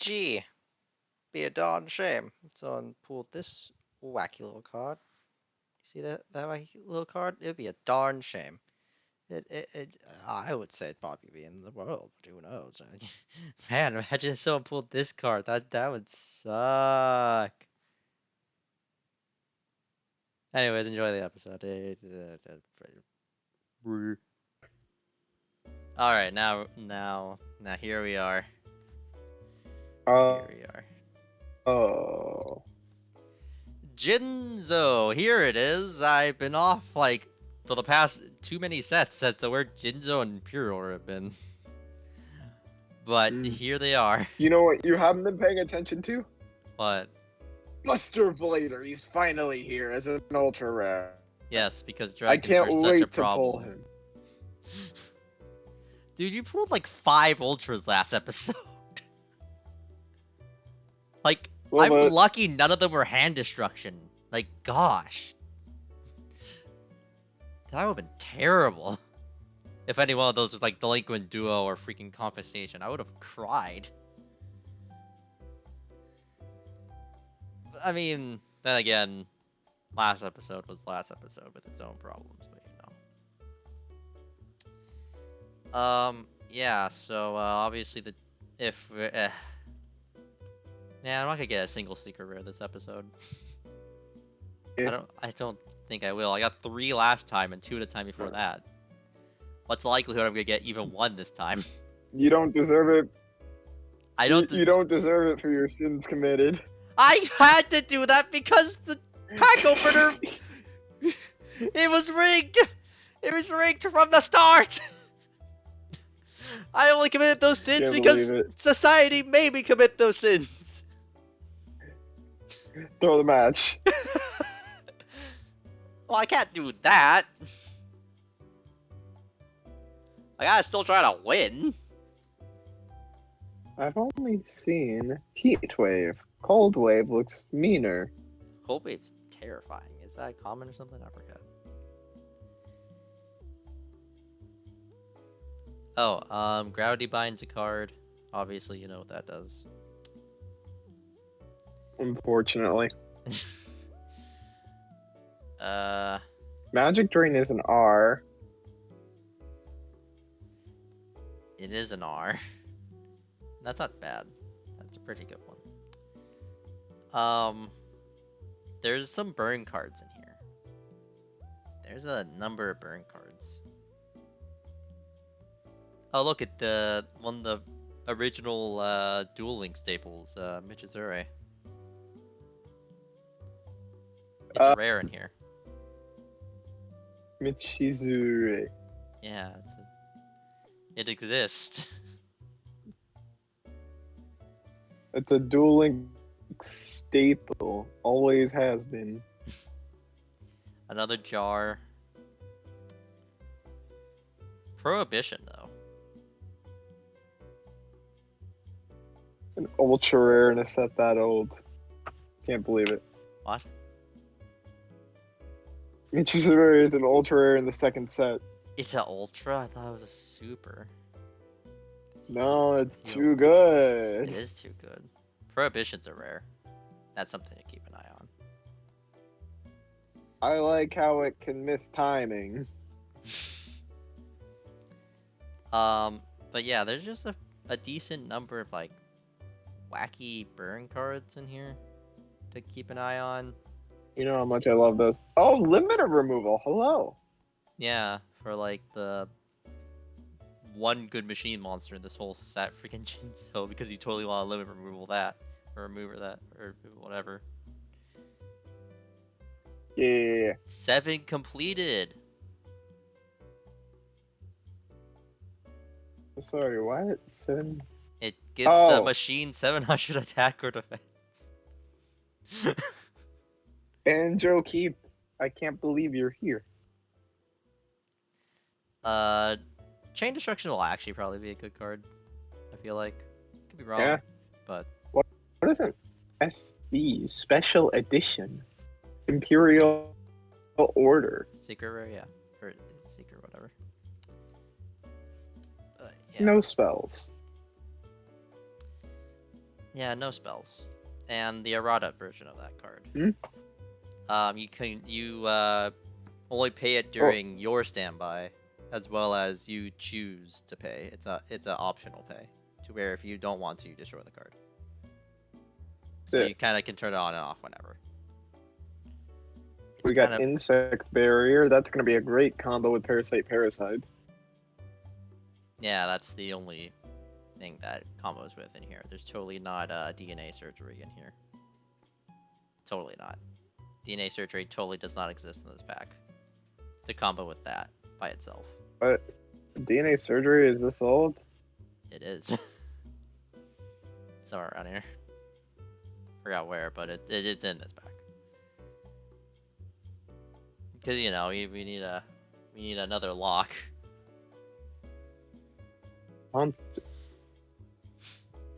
GG. Be a darn shame. Someone pulled this wacky little card. You see that wacky little card? It'd be a darn shame. I would say it'd probably be in the world, but who knows? Man, imagine if someone pulled this card. That would suck. Anyways, enjoy the episode. All right, now here we are. Here we are. Oh. Jinzo, here it is. I've been off like for the past too many sets as to where Jinzo and Imperial have been. But here they are. You know what you haven't been paying attention to? What? Buster Blader, he's finally here as an ultra rare. Yes, because I dragons can't are such wait a to pull problem. him. Dude, you pulled like 5 ultras last episode. Like, Well, I'm lucky none of them were hand destruction. Like, gosh. That would have been terrible. If any one of those was like Delinquent Duo or freaking Confiscation, I would have cried. I mean, then again, last episode was last episode with its own problems, but you know. Yeah, so obviously yeah, I'm not gonna get a single secret rare this episode. Yeah. I don't think I will. I got 3 last time and 2 the time before that. What's the likelihood I'm gonna get even 1 this time? You don't deserve it. You don't deserve it for your sins committed. I had to do that because the pack opener, it was rigged. It was rigged from the start. I only committed those sins Can't because believe it. society made me commit those sins. Throw the match. Well, I can't do that. I gotta still try to win. I've only seen Heat Wave. Cold Wave looks meaner. Cold Wave's terrifying. Is that common or something? I forget. Oh, Gravity binds a card. Obviously, you know what that does. Unfortunately. Magic Drain is an R. It is an R. That's not bad. That's a pretty good one. There's some burn cards in here. There's a number of burn cards. Oh, look at one of the original Duel Link staples, Michizure. It's rare in here. Michizure. Yeah, it exists. It's a Duel Link staple. Always has been. Another jar. Prohibition, though. An ultra rare in a set that old. Can't believe it. What? Michizure is an ultra rare in the second set. It's an ultra? I thought it was a super. No, it's too good. It is too good. Prohibitions are rare. That's something to keep an eye on. I like how it can miss timing. But yeah, there's just a decent number of like wacky burn cards in here to keep an eye on. You know how much I love those. Oh, limiter removal. Hello. Yeah, for like the one good machine monster in this whole set, freaking Jinzo, because you totally want to limit removal that, or remover that, or whatever. Yeah. 7 completed. Sorry, what? 7? It gives a machine 700 attack or defense. Banjo Keep, I can't believe you're here. Chain Destruction will actually probably be a good card. I feel like. Could be wrong. Yeah. But What is an SE Special Edition? Imperial Order. Secret rare, yeah. Or secret, whatever. Yeah. No spells. Yeah, no spells. And the errata version of that card. You only pay it during your standby, as well as you choose to pay. It's a optional pay, to where if you don't want to, you destroy the card. So you kind of can turn it on and off whenever. We got Insect Barrier. That's going to be a great combo with Parasite. Yeah, that's the only thing that combos with in here. There's totally not DNA Surgery in here. Totally not. DNA Surgery totally does not exist in this pack. To combo with that by itself. But DNA Surgery, is this old? It is. Somewhere around here. Forgot where, but it's in this pack. Because you know we need another lock. Monster.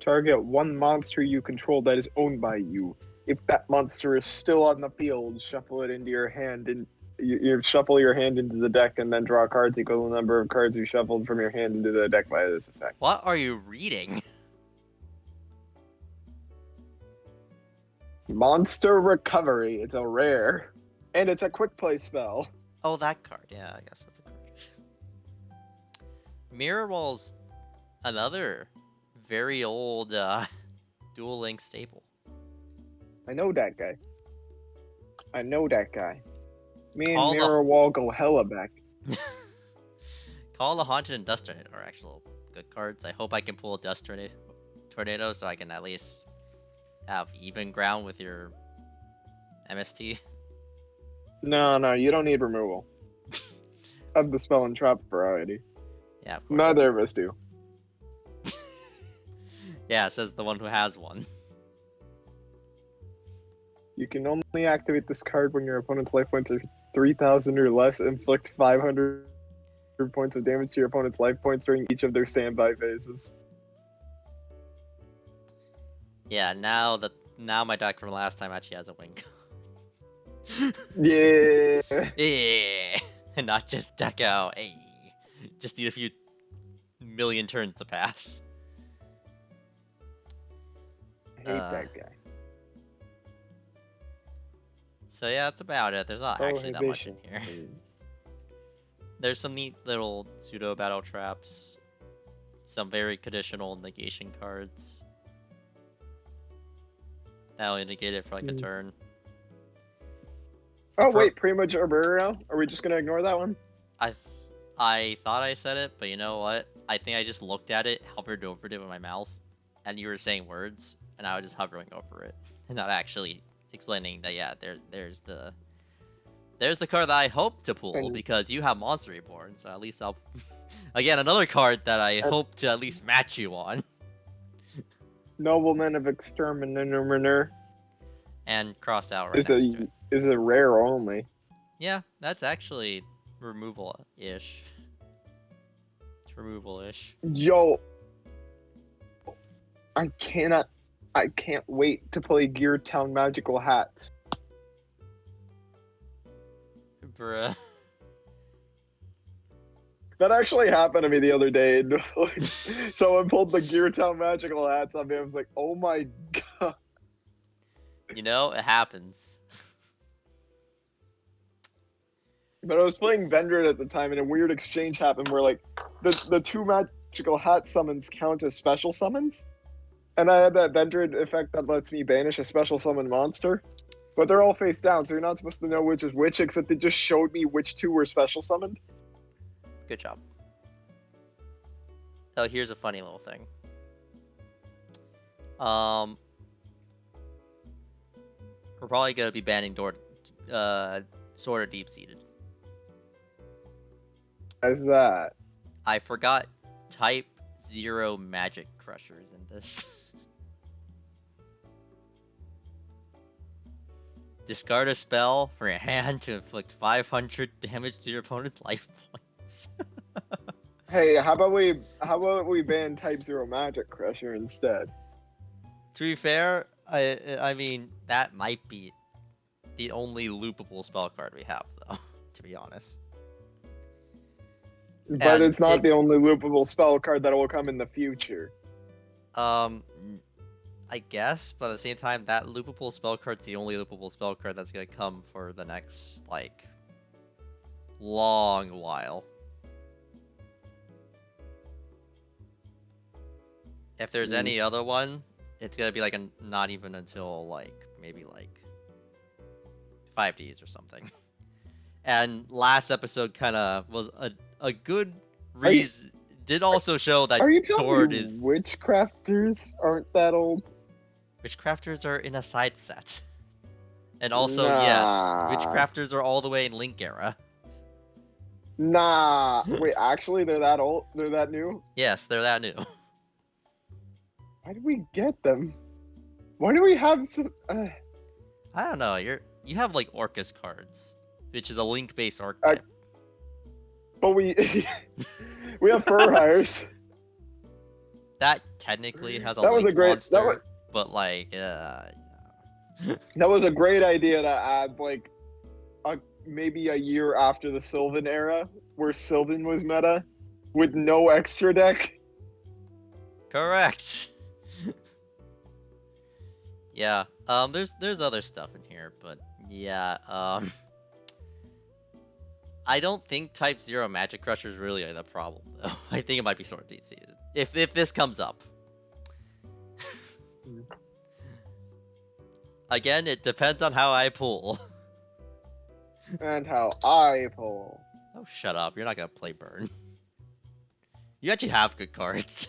Target one monster you control that is owned by you. If that monster is still on the field, shuffle it into your hand, and you shuffle your hand into the deck, and then draw cards equal to the number of cards you shuffled from your hand into the deck by this effect. What are you reading? Monster Recovery. It's a rare, and it's a quick play spell. Oh, that card. Yeah, I guess that's a card. Mirror Wall's another very old Duel Link staple. I know that guy. Me and Mirror Wall go hella back. Call the Haunted and Dust Tornado are actual good cards. I hope I can pull a Dust Tornado so I can at least have even ground with your MST. No, you don't need removal of the spell and trap variety. Yeah, of course. Neither of us do. Yeah, it says the one who has one. You can only activate this card when your opponent's life points are 3,000 or less. Inflict 500 points of damage to your opponent's life points during each of their standby phases. Yeah, now my deck from last time actually has a wing. Yeah. Yeah, and not just deck out. Hey, just need a few million turns to pass. I hate that guy. So yeah, that's about it. There's not actually that much in here. There's some neat little pseudo battle traps, some very conditional negation cards. That'll indicate it for like a turn. Oh wait, Premature Burial? Are we just gonna ignore that one? I thought I said it, but you know what? I think I just looked at it, hovered over it with my mouse, and you were saying words, and I was just hovering over it, and not actually explaining that. Yeah, there's the card that I hope to pull because you have Monster Reborn, so at least I'll again another card that I hope to at least match you on. Nobleman of Exterminator. And crossed out right next to it. Is a rare only. Yeah, that's actually removal-ish. It's removal-ish. Yo, I can't wait to play Gear Town Magical Hats. Bruh. That actually happened to me the other day. Someone pulled the Gear Town Magical Hats on me. I was like, oh my god. You know, it happens. But I was playing Vendred at the time, and a weird exchange happened where, like, the two magical hat summons count as special summons. And I had that Vendred effect that lets me banish a special summon monster. But they're all face down, so you're not supposed to know which is which, except they just showed me which two were special summoned. Good job. Oh, here's a funny little thing. We're probably gonna be banning Sword of Deep-Seated. How's that? I forgot Type 0 Magic Crushers in this. Discard a spell for your hand to inflict 500 damage to your opponent's life points. Hey, how about we ban Type 0 Magic Crusher instead? To be fair, I mean that might be the only loopable spell card we have, though. To be honest. But And it's not the only loopable spell card that will come in the future. I I guess, but at the same time, that loopable spell card's the only loopable spell card that's gonna come for the next, like, long while. If there's any other one, it's gonna be like not even until like maybe like 5Ds or something. And last episode kind of was a good reason. Did also show that Are you sword telling me is witchcrafters aren't that old? witchcrafters are in a side set. And also yes, Nah. witchcrafters are all the way in Link era. Nah. Wait, actually, they're that old? They're that new? Yes, they're that new. Why did we get them? Why do we have some? I don't know. You have like Orcus cards, which is a Link-based archetype. But we we have fur hires. That technically has a That Link was a great. monster, but like, That was a great idea to add, like, maybe a year after the Sylvan era, where Sylvan was meta, with no extra deck. correct. Yeah. There's other stuff in here, but yeah. I don't think Type 0 Magic Crusher is really the problem, though. I think it might be Sword DC. If this comes up. Again, it depends on how I pull. And how I pull. Oh, shut up. You're not gonna play Burn. You actually have good cards.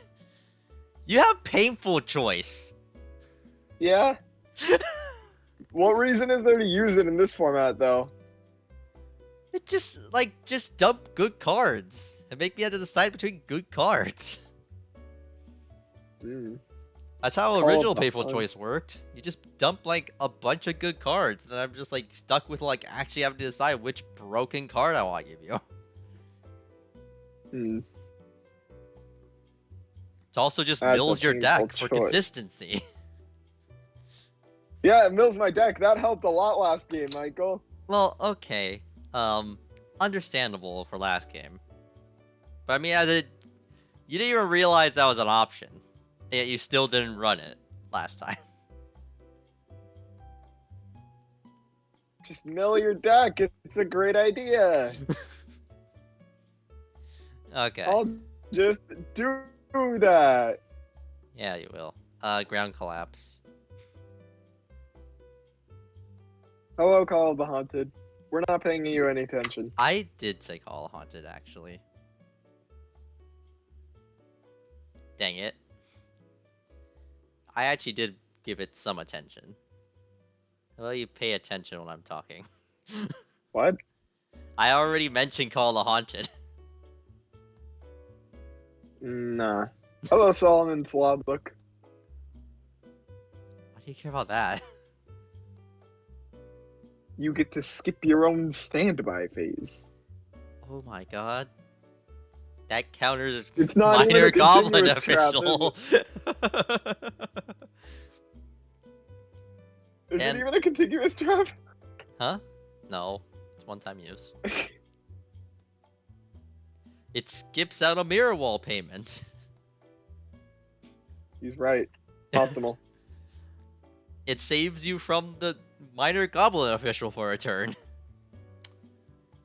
You have Painful Choice. Yeah? What reason is there to use it in this format, though? It just dump good cards. And make me have to decide between good cards. That's how original Painful Choice worked. You just dump like a bunch of good cards, and I'm just like stuck with like actually having to decide which broken card I want to give you. It also just mills your deck for consistency. Yeah, it mills my deck. That helped a lot last game, Michael. Well, okay. Understandable for last game. But I mean, you didn't even realize that was an option. Yet you still didn't run it last time. Just mill your deck. It's a great idea. Okay. I'll just do that. Yeah, you will. Ground Collapse. Hello, Call of the Haunted. We're not paying you any attention. I did say Call of Haunted, actually. Dang it. I actually did give it some attention. Well, you pay attention when I'm talking. What? I already mentioned Call of the Haunted. Nah. Hello, Solomon's Logbook. Why do you care about that? You get to skip your own standby phase. Oh my god. That counters as It's not even minor a goblin continuous trap, official. Is And- it even a contiguous trap? Huh? No. It's one-time use. It skips out a mirror wall payment. He's right. Optimal. It saves you from the minor goblin official for a turn.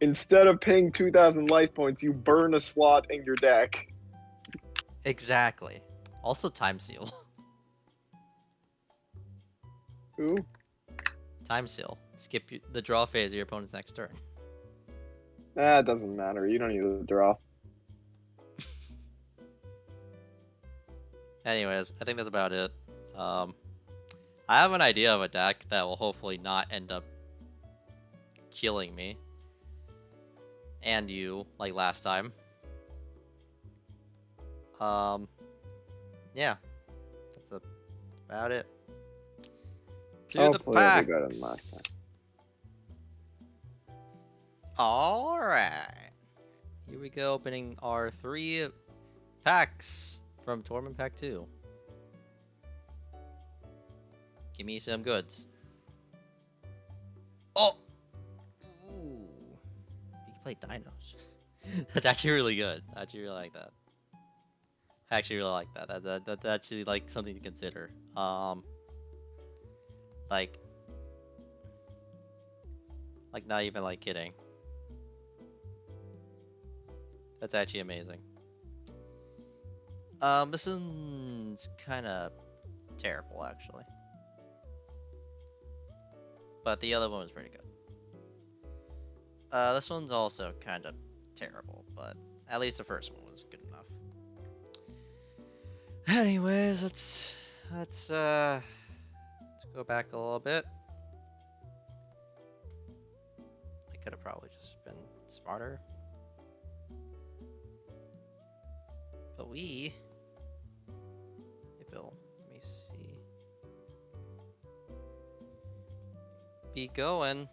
Instead of paying 2,000 life points, you burn a slot in your deck. Exactly. Also Time Seal. Ooh. Time Seal. Skip the draw phase of your opponent's next turn. That doesn't matter. You don't need to draw. Anyways, I think that's about it. I have an idea of a deck that will hopefully not end up killing me. And you, like last time. Yeah. That's about it. To Hopefully the pack. it'll be better than last time. Alright. Here we go, opening our 3 packs from Torment Pack 2. Give me some goods. Oh! Ooh. You can play dinos. That's actually really good. I actually really like that. I actually really like that. That's actually like something to consider. Like, not even like kidding. That's actually amazing. This one's kind of terrible actually, but the other one was pretty good. This one's also kind of terrible, but at least the first one was good enough. Anyways, let's go back a little bit. I could have probably just been smarter. But hey Bill, let me see. Be going.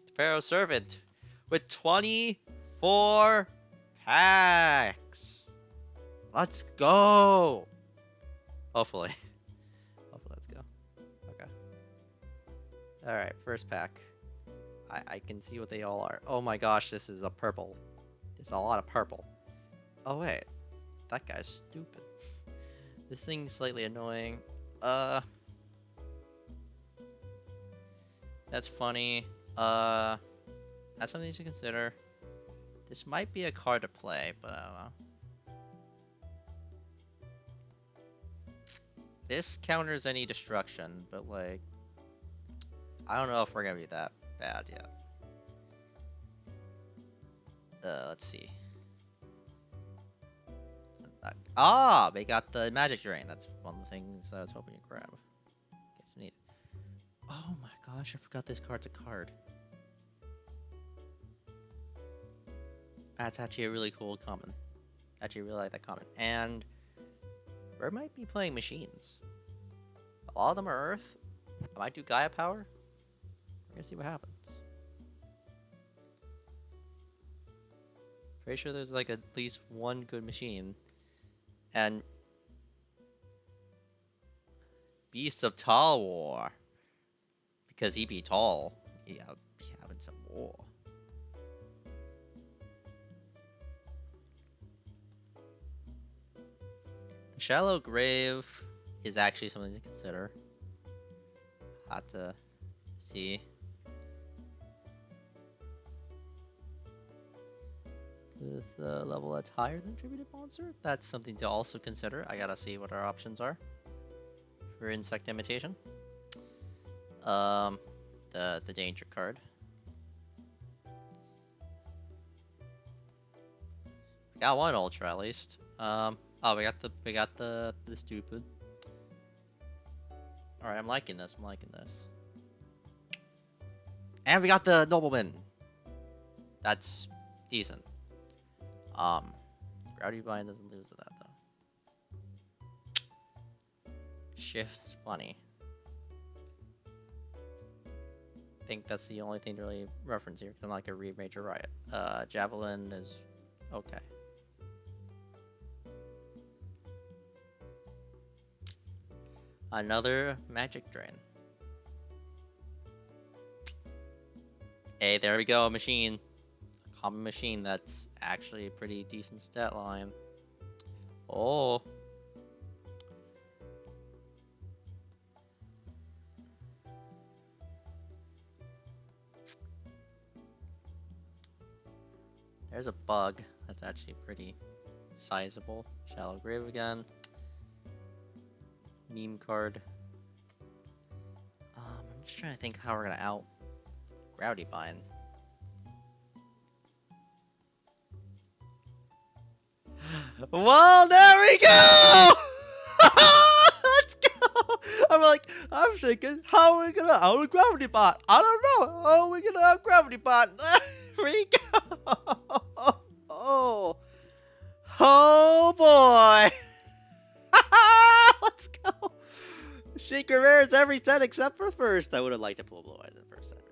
The Pharaoh servant with 24 packs. Let's go. Hopefully. Let's go. Okay. Alright, first pack. I can see what they all are. Oh my gosh, this is a purple. There's a lot of purple. Oh wait. That guy's stupid. This thing's slightly annoying. That's funny. That's something to consider. This might be a card to play, but I don't know. This counters any destruction, but like, I don't know if we're gonna be that bad yet. Let's see. They got the magic drain. That's one of the things I was hoping to grab. Guess we need. Oh my gosh, I forgot this card's a card. That's actually a really cool common. Actually, really like that common. And we might be playing machines. A lot of them are Earth. I might do Gaia Power. We're gonna see what happens. Pretty sure there's like at least one good machine. And Beast of Tall War. Because he be tall. He having some war. The Shallow Grave is actually something to consider. Have to see. With a level that's higher than Tributed Monster, that's something to also consider. I gotta see what our options are for Insect Imitation. The danger card. We got one ultra at least. Oh, we got the stupid. All right, I'm liking this. And we got the nobleman. That's decent. Rowdy Vine doesn't lose to that though. Shift's funny. I think that's the only thing to really reference here because I'm not gonna read Major Riot. Javelin is okay. Another magic drain. Hey, there we go, machine. A common machine that's actually a pretty decent stat line. Oh. There's a bug that's actually pretty sizable. Shallow Grave again. Meme card. I'm just trying to think how we're gonna out Rowdy Vine. Well, there we go! Let's go! I'm thinking, how are we gonna out a Gravity Bot? I don't know. How are we gonna out Gravity Bot? There we go! Oh boy! Let's go! Secret rares every set except for first. I would have liked to pull Blue Eyes in first set though.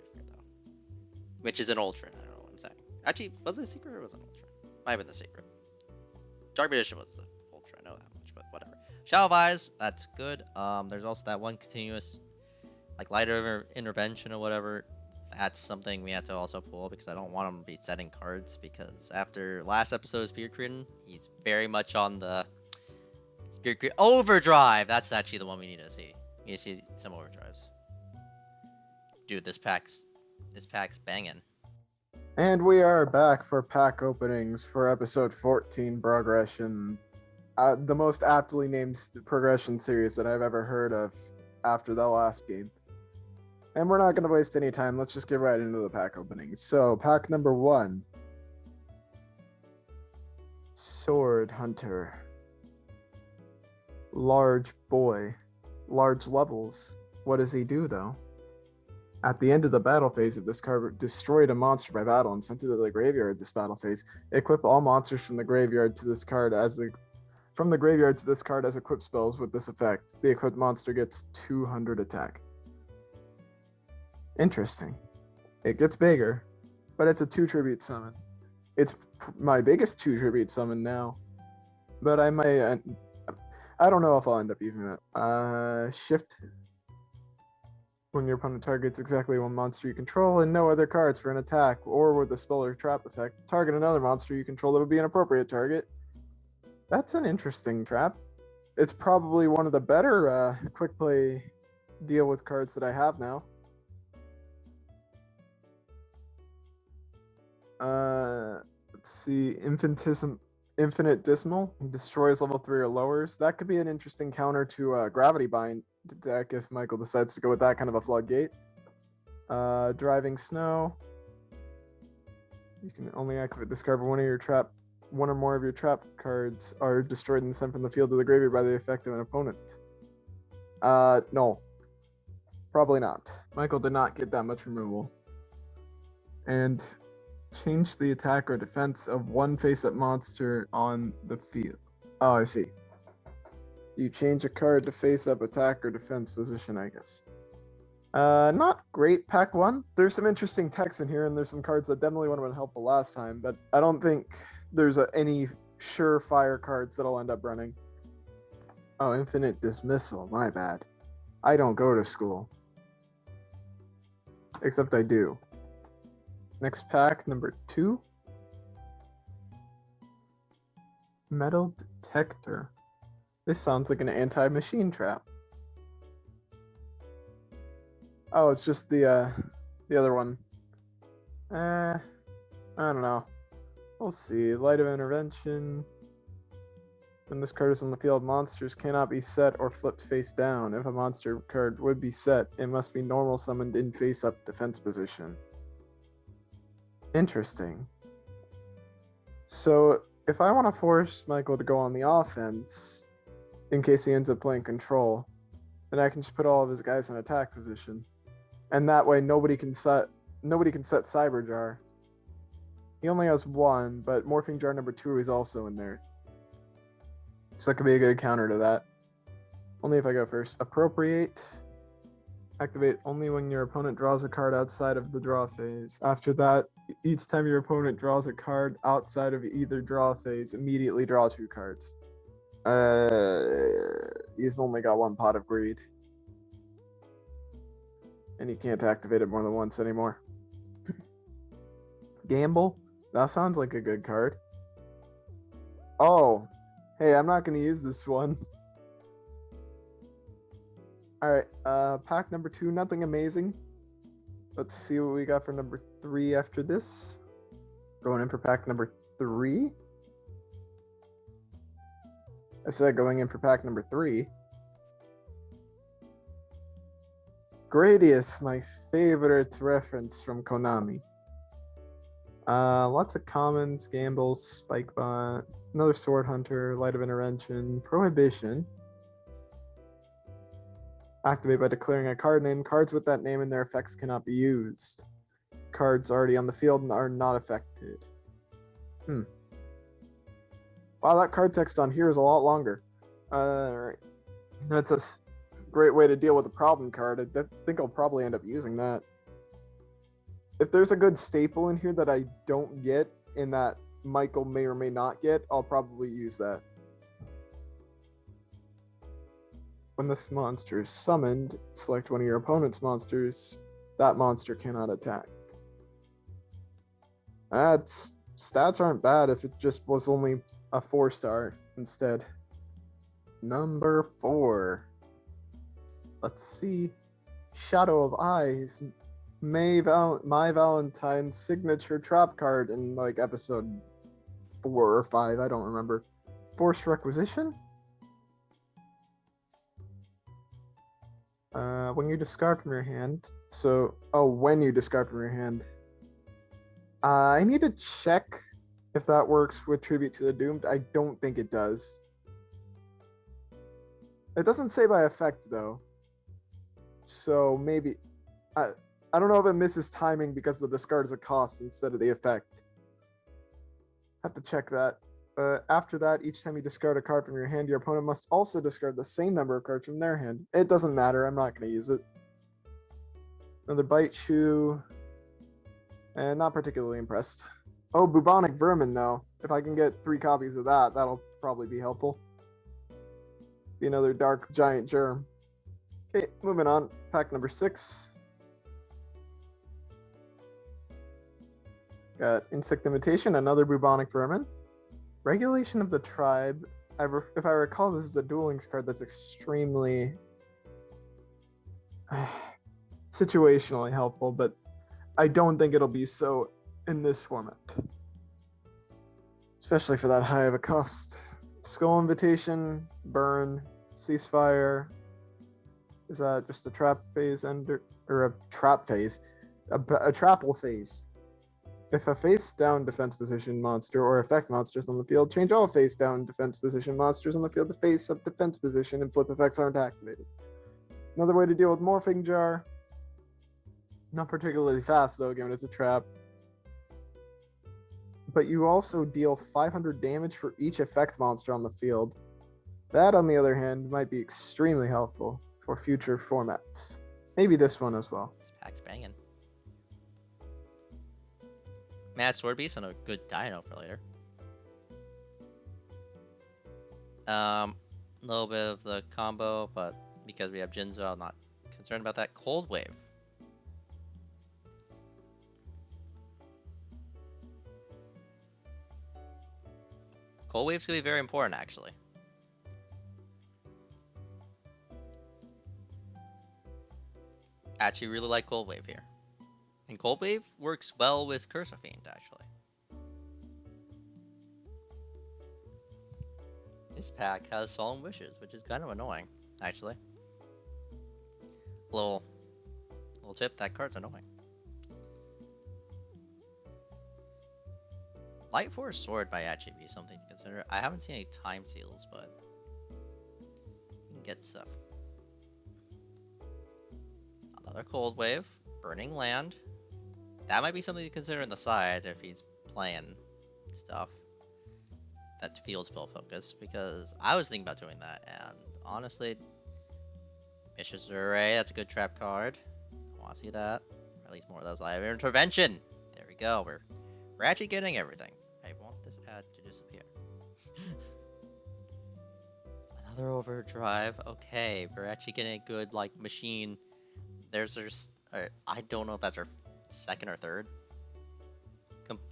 Which is an Ultra, I don't know what I'm saying. Actually, was it a secret or was it an Ultra? Might have been the secret. Dark Magician was the Ultra, I know that much, but whatever. Shadow of Eyes, that's good. There's also that one continuous, like, lighter intervention or whatever. that's something we have to also pull because I don't want him to be setting cards because after last episode's Beard Crin, he's very much on the Beard Crin overdrive. That's actually the one we need to see. We need to see some overdrives. Dude, this pack's banging. And we are back for pack openings for episode 14, Bruhgression. The most aptly named progression series that I've ever heard of after the last game. And we're not going to waste any time. Let's just get right into the pack openings. So, pack number 1. Sword Hunter. Large boy. Large levels. What does he do, though? At the end of the battle phase of this card, destroyed a monster by battle and sent it to the graveyard this battle phase. Equip all monsters from the graveyard to this card as equipped spells with this effect. The equipped monster gets 200 attack. Interesting. It gets bigger, but it's a 2 tribute summon. It's my biggest 2 tribute summon now, but I don't know if I'll end up using it. Shift. When your opponent targets exactly one monster you control and no other cards for an attack or with a spell or trap effect, target another monster you control that would be an appropriate target. That's an interesting trap. It's probably one of the better quick play deal with cards that I have now. Let's see. Infinite Dismal destroys level 3 or lowers. That could be an interesting counter to Gravity Bind deck if Michael decides to go with that kind of a floodgate. Driving Snow. You can only activate this card when one or more of your trap cards are destroyed and sent from the field to the graveyard by the effect of an opponent. No. Probably not. Michael did not get that much removal. And change the attack or defense of one face-up monster on the field. Oh, I see. You change a card to face-up attack or defense position, I guess. Not great, pack 1. There's some interesting text in here, and there's some cards that definitely would have been helpful last time, but I don't think there's any surefire cards that'll end up running. Oh, Infinite Dismissal, my bad. I don't go to school. Except I do. Next pack, number 2. Metal Detector. This sounds like an anti-machine trap. Oh, it's just the other one. I don't know. We'll see. Light of Intervention. When this card is on the field, monsters cannot be set or flipped face down. If a monster card would be set, it must be normal summoned in face-up defense position. Interesting. So, if I want to force Michael to go on the offense, in case he ends up playing control, then I can just put all of his guys in attack position. And that way nobody can set Cyber Jar. He only has 1, but Morphing Jar number 2 is also in there. So that could be a good counter to that. Only if I go first. Appropriate. Activate only when your opponent draws a card outside of the draw phase. After that, each time your opponent draws a card outside of either draw phase, immediately draw 2 cards. He's only got 1 Pot of Greed. And he can't activate it more than once anymore. Gamble? That sounds like a good card. Oh. Hey, I'm not going to use this one. Alright, pack number 2, nothing amazing. Let's see what we got for number 3 after this. Going in for pack number 3. I said going in for pack number 3. Gradius, my favorite reference from Konami. Lots of commons, gambles, Spikebot, another Sword Hunter, Light of Intervention, Prohibition. Activate by declaring a card name. Cards with that name and their effects cannot be used. Cards already on the field are not affected. Wow, that card text on here is a lot longer. Alright. That's a great way to deal with a problem card. I think I'll probably end up using that. If there's a good staple in here that I don't get and that Michael may or may not get, I'll probably use that. When this monster is summoned, select one of your opponent's monsters That monster cannot attack. That's stats aren't bad if it just was only a 4-star instead. Number 4. Let's see. Shadow of Eyes. My Valentine's signature trap card in like episode 4 or 5. I don't remember. Force Requisition? When you discard from your hand. When you discard from your hand. I need to check if that works with Tribute to the Doomed. I don't think it does. It doesn't say by effect though. So maybe I don't know if it misses timing because the discard is a cost instead of the effect. Have to check that. After that, each time you discard a card from your hand, your opponent must also discard the same number of cards from their hand. It doesn't matter. I'm not going to use it. Another Bite Chew. And not particularly impressed. Oh, Bubonic Vermin, though. If I can get 3 copies of that, that'll probably be helpful. Be another Dark Giant Germ. Okay, moving on. Pack number 6. Got Insect Imitation, another Bubonic Vermin. Regulation of the Tribe. If I recall, this is a Duel Links card that's extremely situationally helpful, but I don't think it'll be so in this format. Especially for that high of a cost. Skull Invitation, Burn, Ceasefire. Is that just a trap phase or a trap phase? A trapple phase. If a face-down defense position monster or effect monsters on the field, change all face-down defense position monsters on the field to face-up defense position and flip effects aren't activated. Another way to deal with Morphing Jar. Not particularly fast, though, given it's a trap. But you also deal 500 damage for each effect monster on the field. That, on the other hand, might be extremely helpful for future formats. Maybe this one as well. This pack's banging. Mad Sword Beast and a good dino for later. A little bit of the combo, but because we have Jinzo, I'm not concerned about that. Cold Wave. Cold Wave's gonna be very important, actually. Actually, really like Cold Wave here. And Cold Wave works well with Curse of Fiend, actually. This pack has Solemn Wishes, which is kind of annoying, actually. Little tip, that card's annoying. Light Force Sword might actually be something to consider. I haven't seen any time seals, but you can get stuff. Another Cold Wave, Burning Land. That might be something to consider on the side if he's playing stuff that's field spell focused, because I was thinking about doing that, and honestly, Vicious Array, that's a good trap card. I want to see that. Or at least more of those. I have Intervention! There we go, we're actually getting everything. I want this ad to disappear. Another Overdrive, okay, we're actually getting a good, like, machine. There's I don't know if that's our second or third.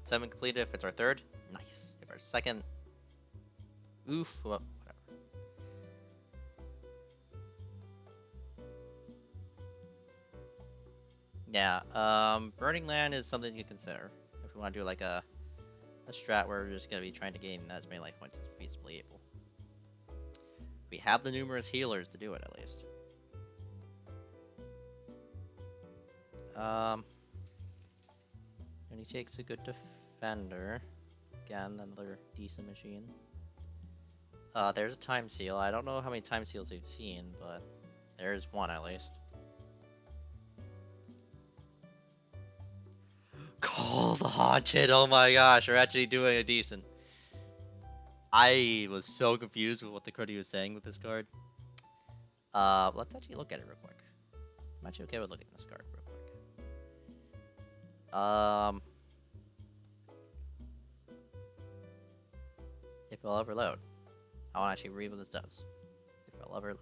7 completed if it's our third. Nice. If our second, oof, well, whatever. Yeah, Burning Land is something to consider if we want to do like a strat where we're just gonna be trying to gain as many life points as feasibly able. We have the numerous healers to do it at least. And he takes a good defender. Again, another decent machine. There's a time seal. I don't know how many time seals we've seen, but there's one at least. Call the Haunted! Oh my gosh, we're actually doing a decent. I was so confused with what the card was saying with this card. Let's actually look at it real quick. I'm actually okay with looking at this card real quick. If it'll ever load. I want to actually read what this does. If it'll ever load.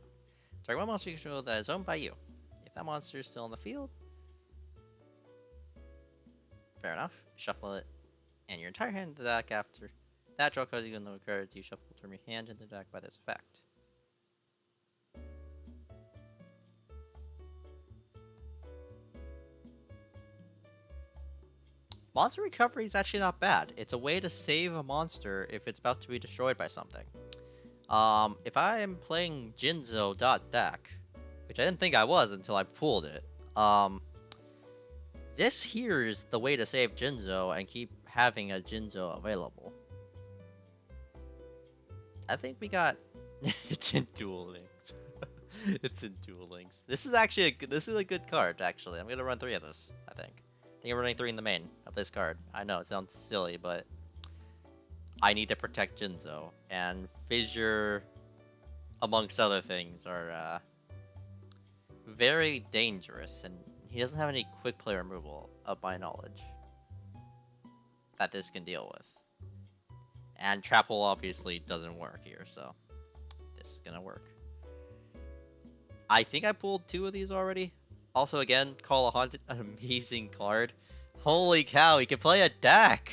Target one monster you control that is owned by you. If that monster is still in the field, Fair enough. Shuffle it and your entire hand into the deck after that. Draw cards you know cards you shuffle from your hand into the deck by this effect. Monster recovery is actually not bad. It's a way to save a monster if it's about to be destroyed by something. If I am playing Jinzo deck, which I didn't think I was until I pulled it, this here is the way to save Jinzo and keep having a Jinzo available. I think we got it's in Duel Links. It's in Duel Links. This is actually this is a good card actually. I'm gonna run 3 of this, I think. I think I'm running 3 in the main of this card. I know it sounds silly, but I need to protect Jinzo, and Fissure, amongst other things, are very dangerous, and he doesn't have any quick play removal, of my knowledge, that this can deal with. And Trap Hole obviously doesn't work here, so this is gonna work. I think I pulled 2 of these already. Also, again, Call a Haunted, an amazing card. Holy cow, he can play a deck!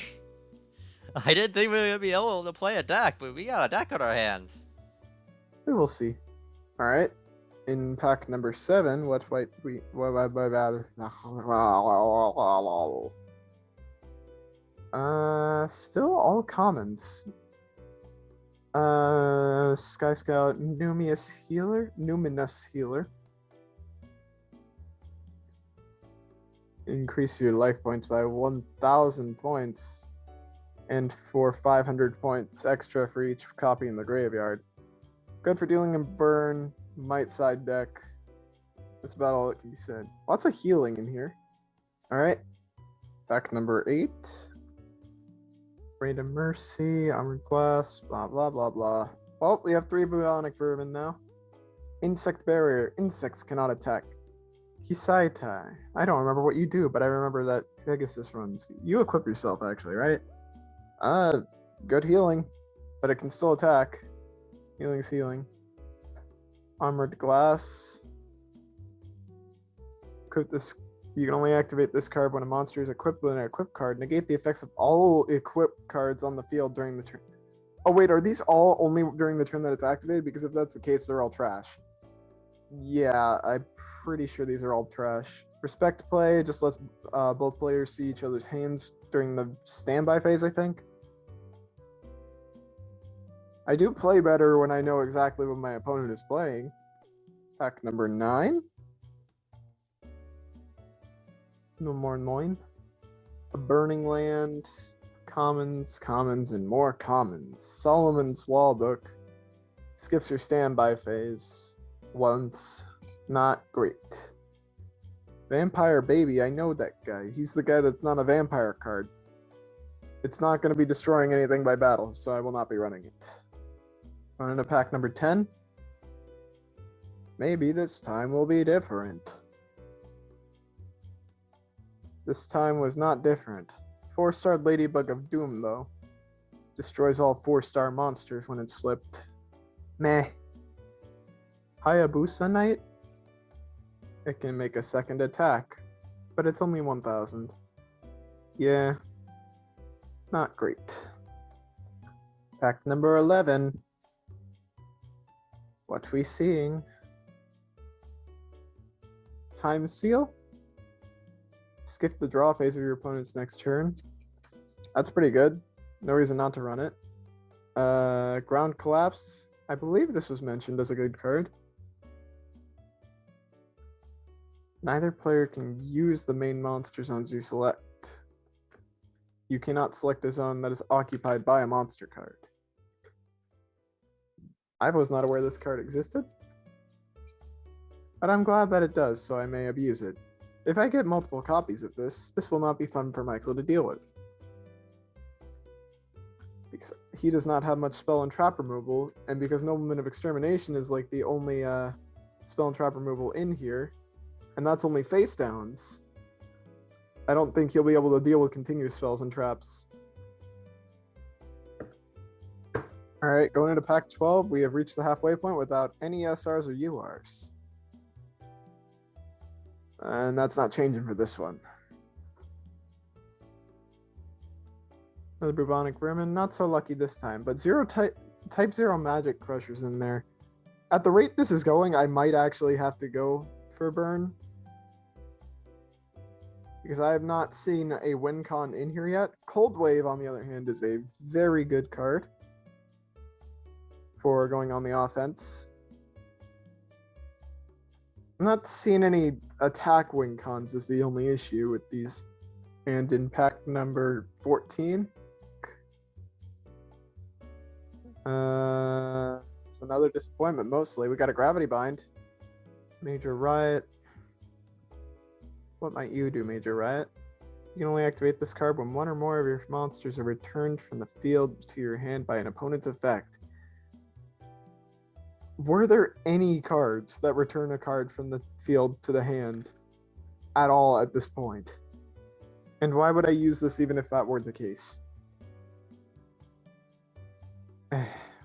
I didn't think we were gonna be able to play a deck, but we got a deck on our hands. We will see. All right. In pack number 7, what might we? Still all commons. Sky Scout, Numinous Healer. Increase your life points by 1,000 points, and for 500 points extra for each copy in the graveyard. Good for dealing in burn, might side deck. That's about all that can be said. Lots of healing in here. Alright. Pack number 8. Raid of Mercy, Armored Glass, blah blah blah blah. Well, we have 3 Bionic Vermin now. Insect Barrier. Insects cannot attack. Kisaitai. I don't remember what you do, but I remember that Pegasus runs. You equip yourself, actually, right? Good healing, but it can still attack. Healing's healing. Armored Glass. Equip this. You can only activate this card when a monster is equipped with an equipped card. Negate the effects of all equipped cards on the field during the turn. Oh wait, are these all only during the turn that it's activated? Because if that's the case, they're all trash. Yeah, I'm pretty sure these are all trash. Respect play just lets both players see each other's hands during the standby phase, I think. I do play better when I know exactly what my opponent is playing. Pack number 9. No more 9. A Burning Land, commons, and more commons. Solomon's Wall Book. Skips your standby phase once. Not great. Vampire Baby, I know that guy. He's the guy that's not a vampire card. It's not going to be destroying anything by battle, so I will not be running it. On into pack number 10. Maybe this time will be different. This time was not different. 4-star Ladybug of Doom, though. Destroys all 4-star monsters when it's flipped. Meh. Hayabusa Knight? It can make a second attack, but it's only 1,000. Yeah. Not great. Pack number 11. What we seeing? Time Seal? Skip the draw phase of your opponent's next turn. That's pretty good. No reason not to run it. Ground Collapse. I believe this was mentioned as a good card. Neither player can use the main monster zones you select. You cannot select a zone that is occupied by a monster card. I was not aware this card existed, but I'm glad that it does, so I may abuse it. If I get multiple copies of this, this will not be fun for Michael to deal with. Because he does not have much spell and trap removal, and because Nobleman of Extermination is like the only spell and trap removal in here, and that's only face downs, I don't think he'll be able to deal with continuous spells and traps. Alright, going into pack 12, we have reached the halfway point without any SRs or URs. And that's not changing for this one. The bubonic vermin, not so lucky this time, but type 0 magic crushers in there. At the rate this is going, I might actually have to go for burn. Because I have not seen a win con in here yet. Cold Wave, on the other hand, is a very good card for going on the offense. I'm not seeing any attack win cons is the only issue with these. And in pack number 14, it's another disappointment mostly. We got a Gravity Bind. Major Riot. What might you do, Major Riot? You can only activate this card when one or more of your monsters are returned from the field to your hand by an opponent's effect. Were there any cards that return a card from the field to the hand at all at this point? And why would I use this even if that were the case?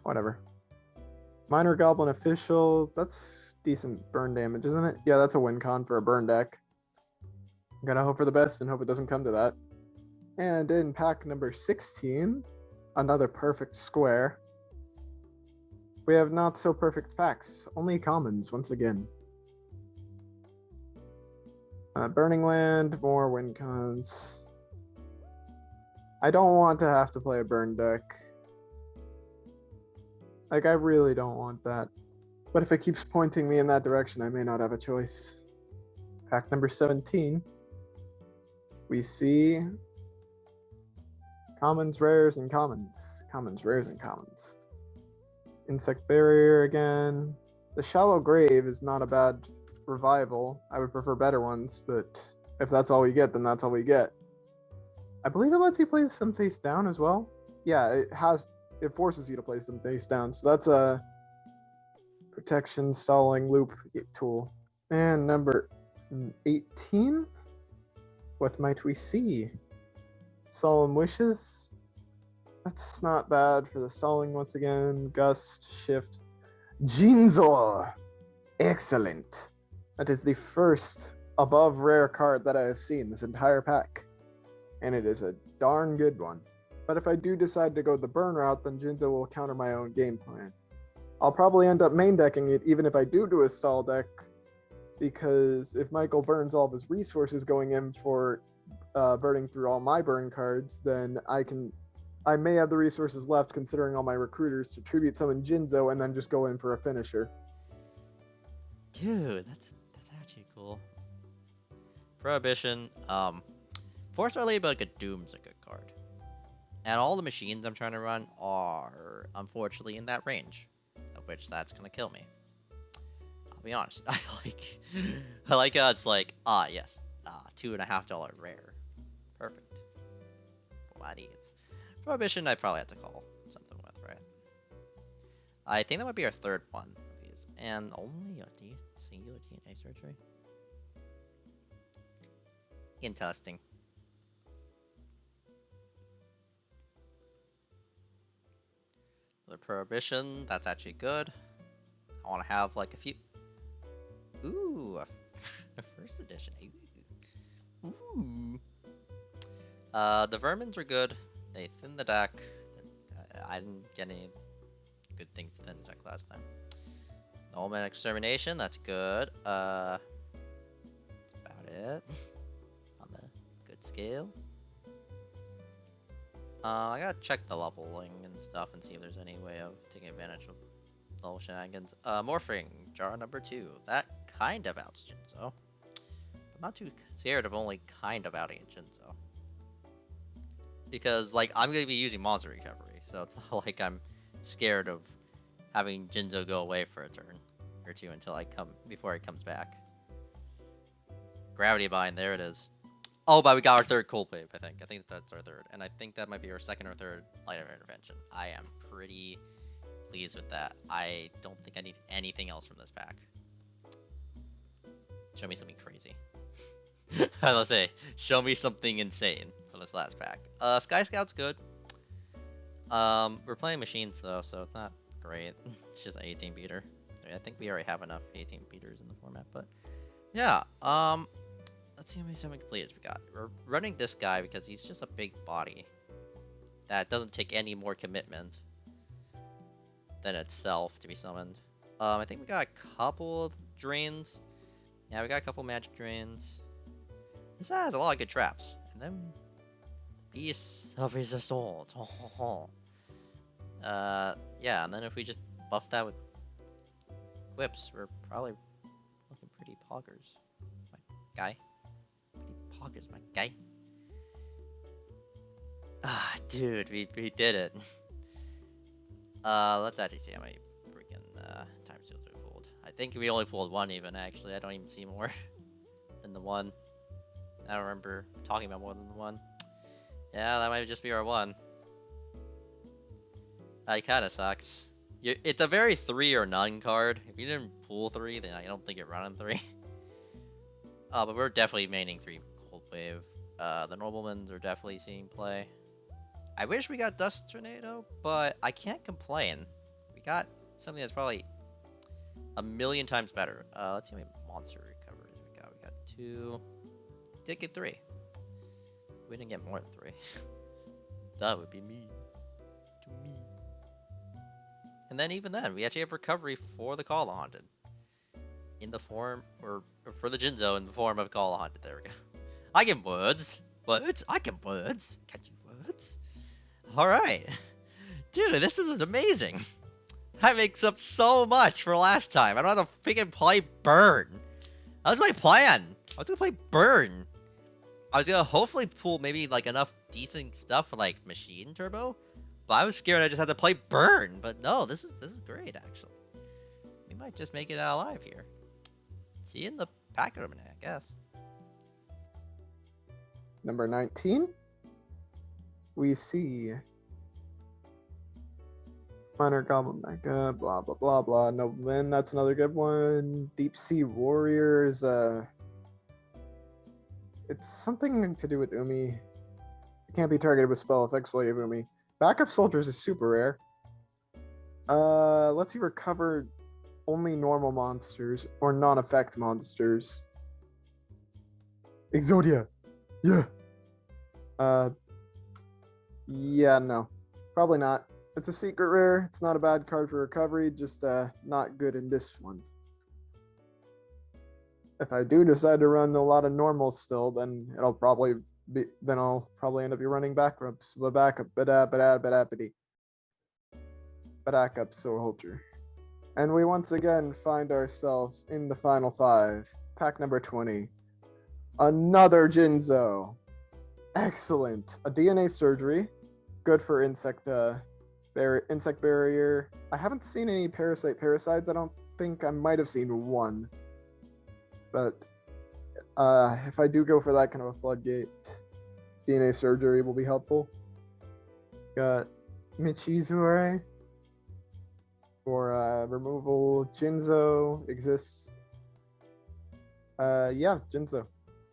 Whatever. Minor Goblin Official, that's decent burn damage, isn't it? Yeah, that's a win con for a burn deck. I'm gonna hope for the best and hope it doesn't come to that. And in pack number 16, another perfect square. We have not so perfect packs, only commons once again. Burning Land, more win cons. I don't want to have to play a burn deck. Like, I really don't want that. But if it keeps pointing me in that direction, I may not have a choice. Pack number 17. We see commons, rares, and commons. Commons, rares, and commons. Insect Barrier again. The Shallow Grave is not a bad revival. I would prefer better ones, but if that's all we get, then that's all we get. I believe it lets you place them face down as well. Yeah, it forces you to place them face down. So that's a protection stalling loop tool. And number 18. What might we see? Solemn Wishes. That's not bad for the stalling once again. Gust, Shift. Jinzo! Excellent. That is the first above rare card that I have seen this entire pack. And it is a darn good one. But if I do decide to go the burn route, then Jinzo will counter my own game plan. I'll probably end up main decking it even if I do a stall deck, because if Michael burns all of his resources going in for burning through all my burn cards, then I may have the resources left considering all my recruiters to tribute summon Jinzo and then just go in for a finisher. Dude, that's actually cool. Prohibition. 4-star Ladybug at Doom's a good card. And all the machines I'm trying to run are unfortunately in that range, of which that's gonna kill me. I'll be honest. I like how it's like, yes, $2.50 rare. Perfect. Gladiates. Prohibition I probably have to call something with, right? I think that might be our third one of these. And only a singular DNA surgery. Interesting. The Prohibition, that's actually good. I want to have like a few. Ooh, a first edition. Ooh. The Vermins are good. They thin the deck. I didn't get any good things to thin the deck last time. The Omen Extermination, that's good. That's about it. On the good scale. I gotta check the leveling and stuff and see if there's any way of taking advantage of the whole shenanigans. Morphing, jar number 2. That kind of outs Jinzo. I'm not too scared of only kind of outing Jinzo. Because, like, I'm gonna be using monster recovery, so it's not like I'm scared of having Jinzo go away for a turn or two before he comes back. Gravity Bind, there it is. Oh, but we got our third Cold Wave, I think. I think that's our third. And I think that might be our second or third Light of Intervention. I am pretty pleased with that. I don't think I need anything else from this pack. Show me something crazy. Let's say, show me something insane from this last pack. Sky Scout's good. We're playing machines though, so it's not great. It's just an 18 beater. I think we already have enough 18 beaters in the format, but yeah. Let's see how many 7 players we got. We're running this guy because he's just a big body that doesn't take any more commitment than itself to be summoned. I think we got a couple of drains. Yeah, we got a couple magic drains. This has a lot of good traps. And then Beasts of Resistance. Yeah, and then if we just buff that with whips, we're probably looking pretty poggers, my guy. Pretty poggers, my guy. Ah, dude, we did it. Let's actually see how many freaking time seals we pulled. I think we only pulled one even, actually. I don't even see more than the one. I don't remember talking about more than the one. Yeah, that might just be our one. That kinda sucks. It's a very 3 or none card. If you didn't pull 3, then I don't think it run on 3. But we're definitely maining 3 Cold Wave. The Noblemans are definitely seeing play. I wish we got Dust Tornado, but I can't complain. We got something that's probably a million times better. Let's see how many monster recoveries we got. We got 2. Did get 3. We didn't get more than 3. That would be mean to me. And then even then, we actually have recovery for the Call Haunted. In the form, or for the Jinzo in the form of Call Haunted. There we go. I get words. Words? I get words. Catch you words. Alright. Dude, this is amazing. That makes up so much for last time. I don't have to freaking play Burn. That was my plan. I was gonna play Burn. I was gonna hopefully pull maybe like enough decent stuff for like Machine Turbo. But I was scared I just had to play Burn. But no, this is great actually. We might just make it out alive here. See you in the pack opening, I guess. Number 19. We see Minor Goblin Mega, blah blah blah blah. Nobleman, that's another good one. Deep Sea Warriors, it's something to do with Umi. It can't be targeted with spell effects while you have Umi. Backup Soldiers is super rare. Let's see, recover only normal monsters or non-effect monsters. Exodia. Yeah. Yeah, no. Probably not. It's a secret rare. It's not a bad card for recovery, just not good in this one. If I do decide to run a lot of normals still, then I'll probably end up running backups. The backup, backup soldier. And we once again find ourselves in the final 5. Pack number 20. Another Jinzo. Excellent. A DNA surgery. Good for insect barrier. I haven't seen any parasites. I don't think. I might have seen one. But if I do go for that kind of a floodgate, DNA surgery will be helpful. Got Michizure for removal. Jinzo exists. Yeah, Jinzo.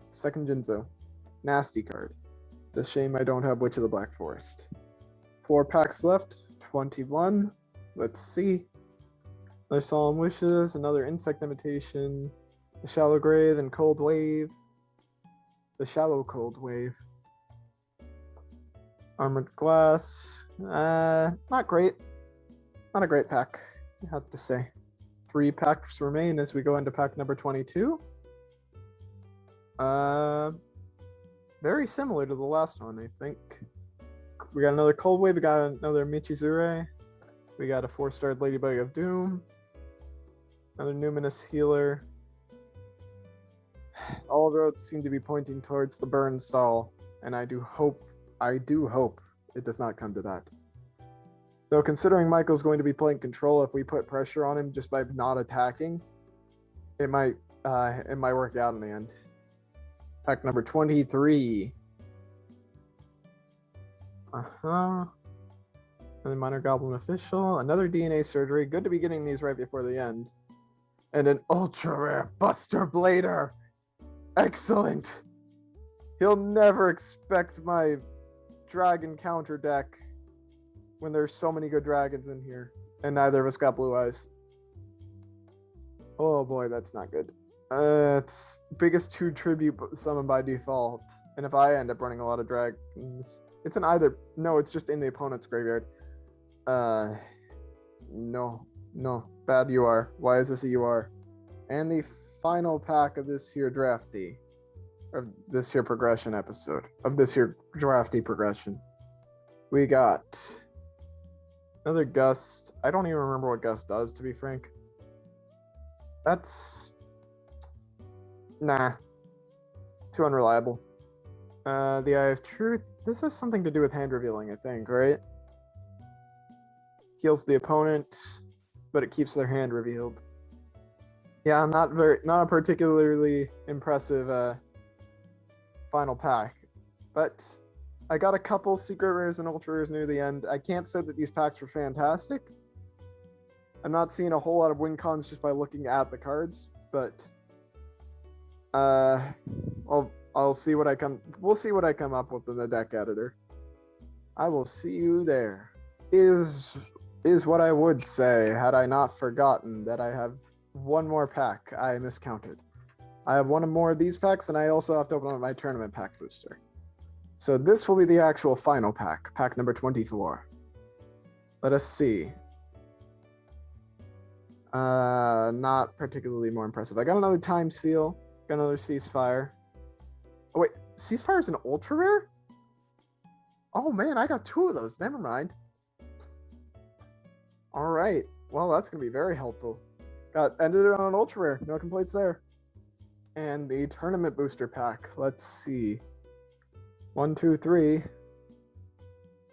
Second Jinzo. Nasty card. It's a shame I don't have Witch of the Black Forest. 4 packs left. 21. Let's see. Another Solemn Wishes. Another Insect Imitation. The Shallow Grave and Cold Wave. The Shallow Cold Wave. Armored Glass. Not great. Not a great pack, I have to say. 3 packs remain as we go into pack number 22. Very similar to the last one, I think. We got another Cold Wave, we got another Michizure. We got a 4-starred Ladybug of Doom. Another Numinous Healer. All roads seem to be pointing towards the burn stall, and I do hope it does not come to that. Though considering Michael's going to be playing control, if we put pressure on him just by not attacking, it might work out in the end. Pack number 23. Another Minor Goblin Official. Another DNA surgery. Good to be getting these right before the end. And an ultra rare Buster Blader. Excellent. He'll never expect my dragon counter deck when there's so many good dragons in here. And neither of us got blue eyes. Oh boy, that's not good. It's biggest 2 tribute summon by default. And if I end up running a lot of dragons, It's an either. No, it's just in the opponent's graveyard. No. Bad you are. Why is this a UR? And the final pack of this here drafty. Of this here progression episode. Of this here drafty progression. We got another Gust. I don't even remember what Gust does, to be frank. That's... Nah. Too unreliable. The Eye of Truth. This has something to do with hand revealing, I think, right? Heals the opponent, but it keeps their hand revealed. Yeah, not a particularly impressive final pack. But I got a couple secret rares and ultra rares near the end. I can't say that these packs were fantastic. I'm not seeing a whole lot of win cons just by looking at the cards, but I'll see what I come. We'll see what I come up with in the deck editor. I will see you there. Is what I would say had I not forgotten that I have one more pack I miscounted. I have one more of these packs, and I also have to open up my tournament pack booster. So this will be the actual final pack, pack number 24. Let us see. Not particularly more impressive. I got another Time Seal, got another Ceasefire. Oh wait, Ceasefire is an ultra rare? Oh man, I got two of those. Never mind. All right. Well, that's gonna be very helpful. Ended it on an ultra rare. No complaints there. And the tournament booster pack. Let's see. 1, 2, 3.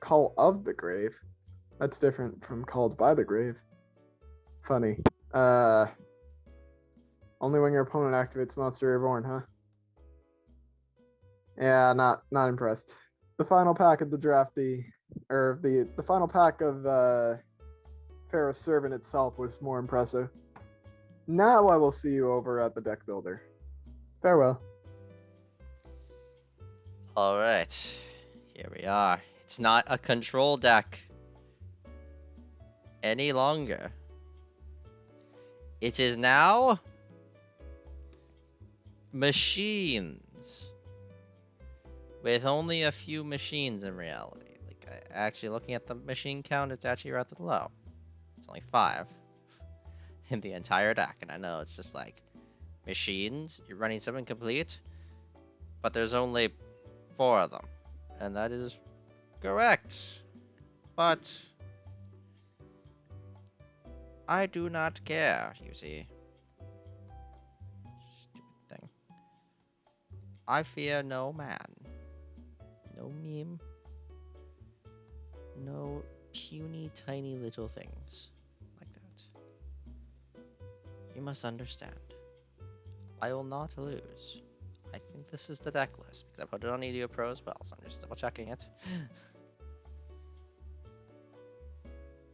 Call of the Grave. That's different from Called by the Grave. Funny. Only when your opponent activates Monster Reborn, huh? Yeah, not impressed. The final pack of the drafty, or the final pack of Pharaoh's Servant itself was more impressive. Now I will see you over at the deck builder. Farewell. Alright, here we are. It's not a control deck any longer. It is now machines. With only a few machines in reality. Like, actually looking at the machine count, it's actually rather low. It's only 5 in the entire deck, and I know it's just like machines, you're running 7 complete, but there's only 4 of them, and that is correct. But I do not care, you see. Stupid thing. I fear no man. No meme. No puny tiny little things like that. You must understand. I will not lose. I think this is the deck list because I put it on EDO Pro as well, so I'm just double checking it.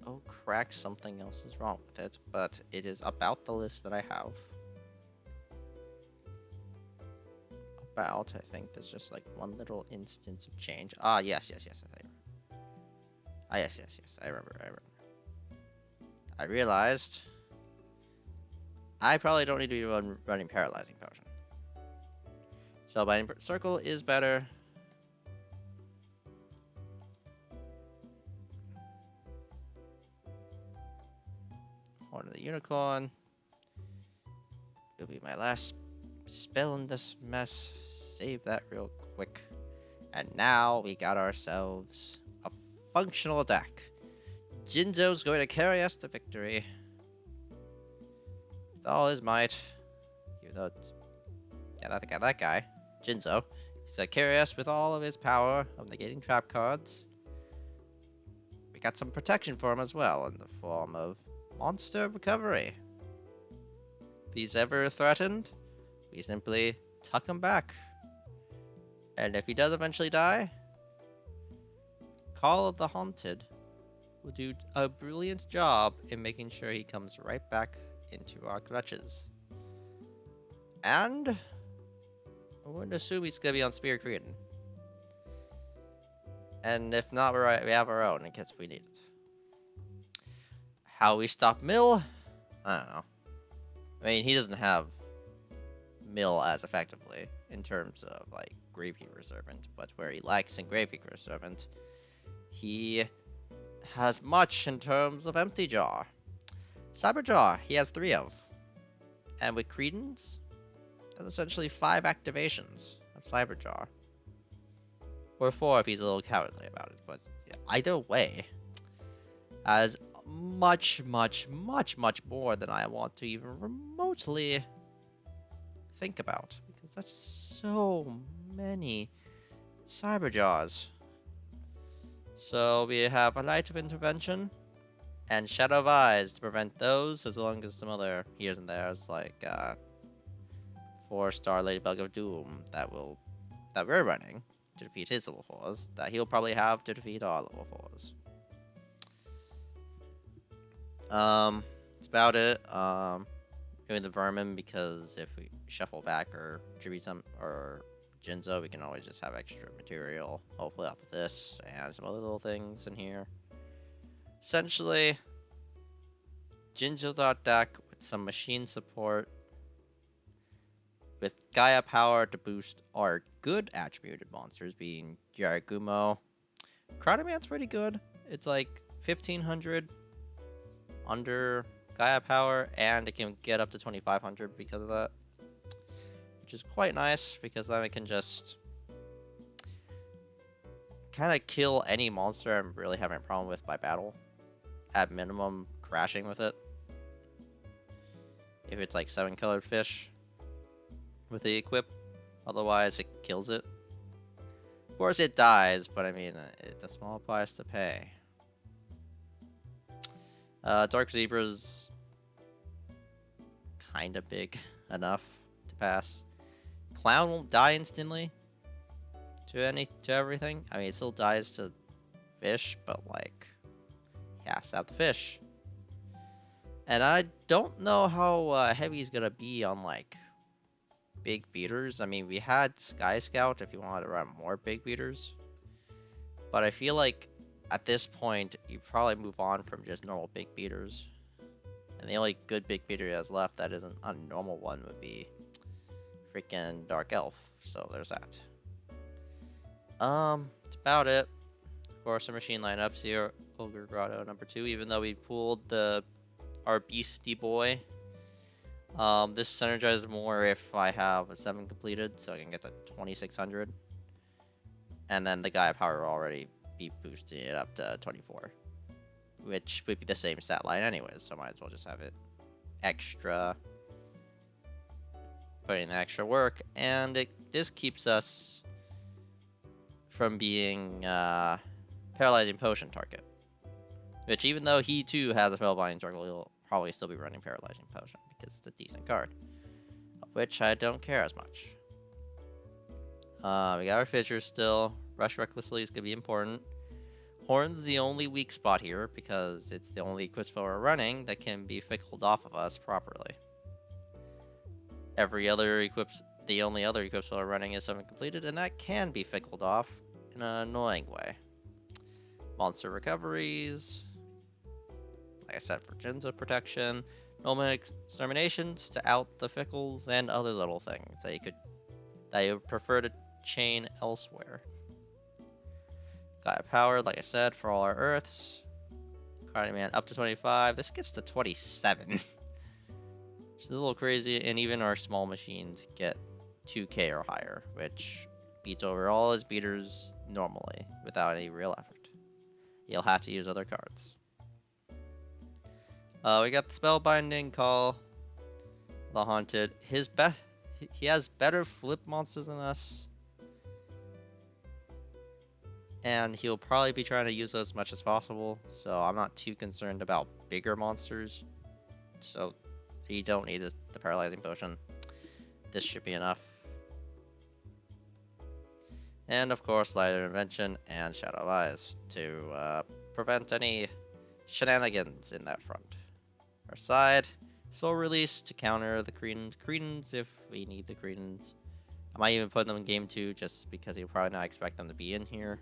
Oh crack, something else is wrong with it, but it is about the list that I have. I think there's just like one little instance of change. Ah, yes. I remember. I realized I probably don't need to be running Paralyzing Potion. Spellbinding Circle is better. Horn of the Unicorn. It'll be my last spell in this mess. Save that real quick. And now we got ourselves a functional deck. Jinzo's going to carry us to victory. With all his might. Even though it's... Yeah, that guy. Jinzo. He's going to carry us with all of his power of negating trap cards. We got some protection for him as well in the form of Monster Recovery. If he's ever threatened, we simply tuck him back. And if he does eventually die, Call of the Haunted will do a brilliant job in making sure he comes right back into our clutches. And I wouldn't assume he's going to be on Spirit Cretin. And if not, we have our own in case we need it. How we stop Mill? I don't know. I mean, he doesn't have mill as effectively in terms of like Gravekeeper Servant, but where he lacks in Gravekeeper Servant, he has much in terms of Empty Jaw. Cyberjaw, he has 3 of. And with Credence, that's essentially 5 activations of Cyberjaw. Or 4 if he's a little cowardly about it, but either way, has much, much, much, much more than I want to even remotely think about. Because that's so many Cyberjaws. So we have a Light of Intervention and Shadow of Eyes to prevent those, as long as some other here's and there's like 4-star Ladybug of Doom that we're running to defeat his level 4s, that he'll probably have to defeat our level 4s. That's about it. Doing the Vermin because if we shuffle back or tribute some or Jinzo, we can always just have extra material, hopefully off of this, and some other little things in here. Essentially, Jinzo deck with some machine support, with Gaia power to boost our good attributed monsters, being Jaragumo. Chronoman's pretty good. It's like 1500 under Gaia power, and it can get up to 2500 because of that. Which is quite nice, because then it can just kind of kill any monster I'm really having a problem with by battle. At minimum, crashing with it. If it's like 7-colored fish with the equip, otherwise it kills it. Of course it dies, but I mean, it's a small price to pay. Dark Zebra's kinda big enough to pass. Clown won't die instantly to everything. I mean, it still dies to fish, but like, he has to have the fish. And I don't know how heavy he's gonna be on like big beaters. I mean, we had Sky Scout if you wanted to run more big beaters, but I feel like at this point you probably move on from just normal big beaters. And the only good big beater he has left that isn't a normal one would be freaking Dark Elf. So there's that. That's about it. Of course, our machine lineups here. Ogre Grotto number 2, even though we pulled our Beastie Boy. This synergizes more if I have a 7 completed, so I can get to 2600. And then the Gaia power will already be boosting it up to 24. Which would be the same stat line anyways, so might as well just have it extra. Putting in extra work, and this keeps us from being Paralyzing Potion target. Which, even though he too has a Spellbinding Struggle, he'll probably still be running Paralyzing Potion because it's a decent card. Of which I don't care as much. We got our Fissures still. Rush Recklessly is going to be important. Horn's the only weak spot here because it's the only equip spell we're running that can be fickled off of us properly. The only other equip spell we're running is 7 completed, and that can be fickled off in an annoying way. Monster recoveries, like I said, for Jinzo protection, normal exterminations to out the fickles, and other little things that you would prefer to chain elsewhere. Gaia power, like I said, for all our Earths. Karate Man up to 25. This gets to 27. Which is a little crazy, and even our small machines get 2k or higher, which beats over all his beaters normally without any real effort. He'll have to use other cards. We got the Spellbinding Call, the Haunted. He has better flip monsters than us, and he'll probably be trying to use those as much as possible, so I'm not too concerned about bigger monsters. So you don't need the Paralyzing Potion. This should be enough. And of course, Light Intervention and Shadow of Eyes to prevent any shenanigans in that front. Our side, Soul Release to counter the Cretans if we need the Cretans. I might even put them in game 2 just because you'll probably not expect them to be in here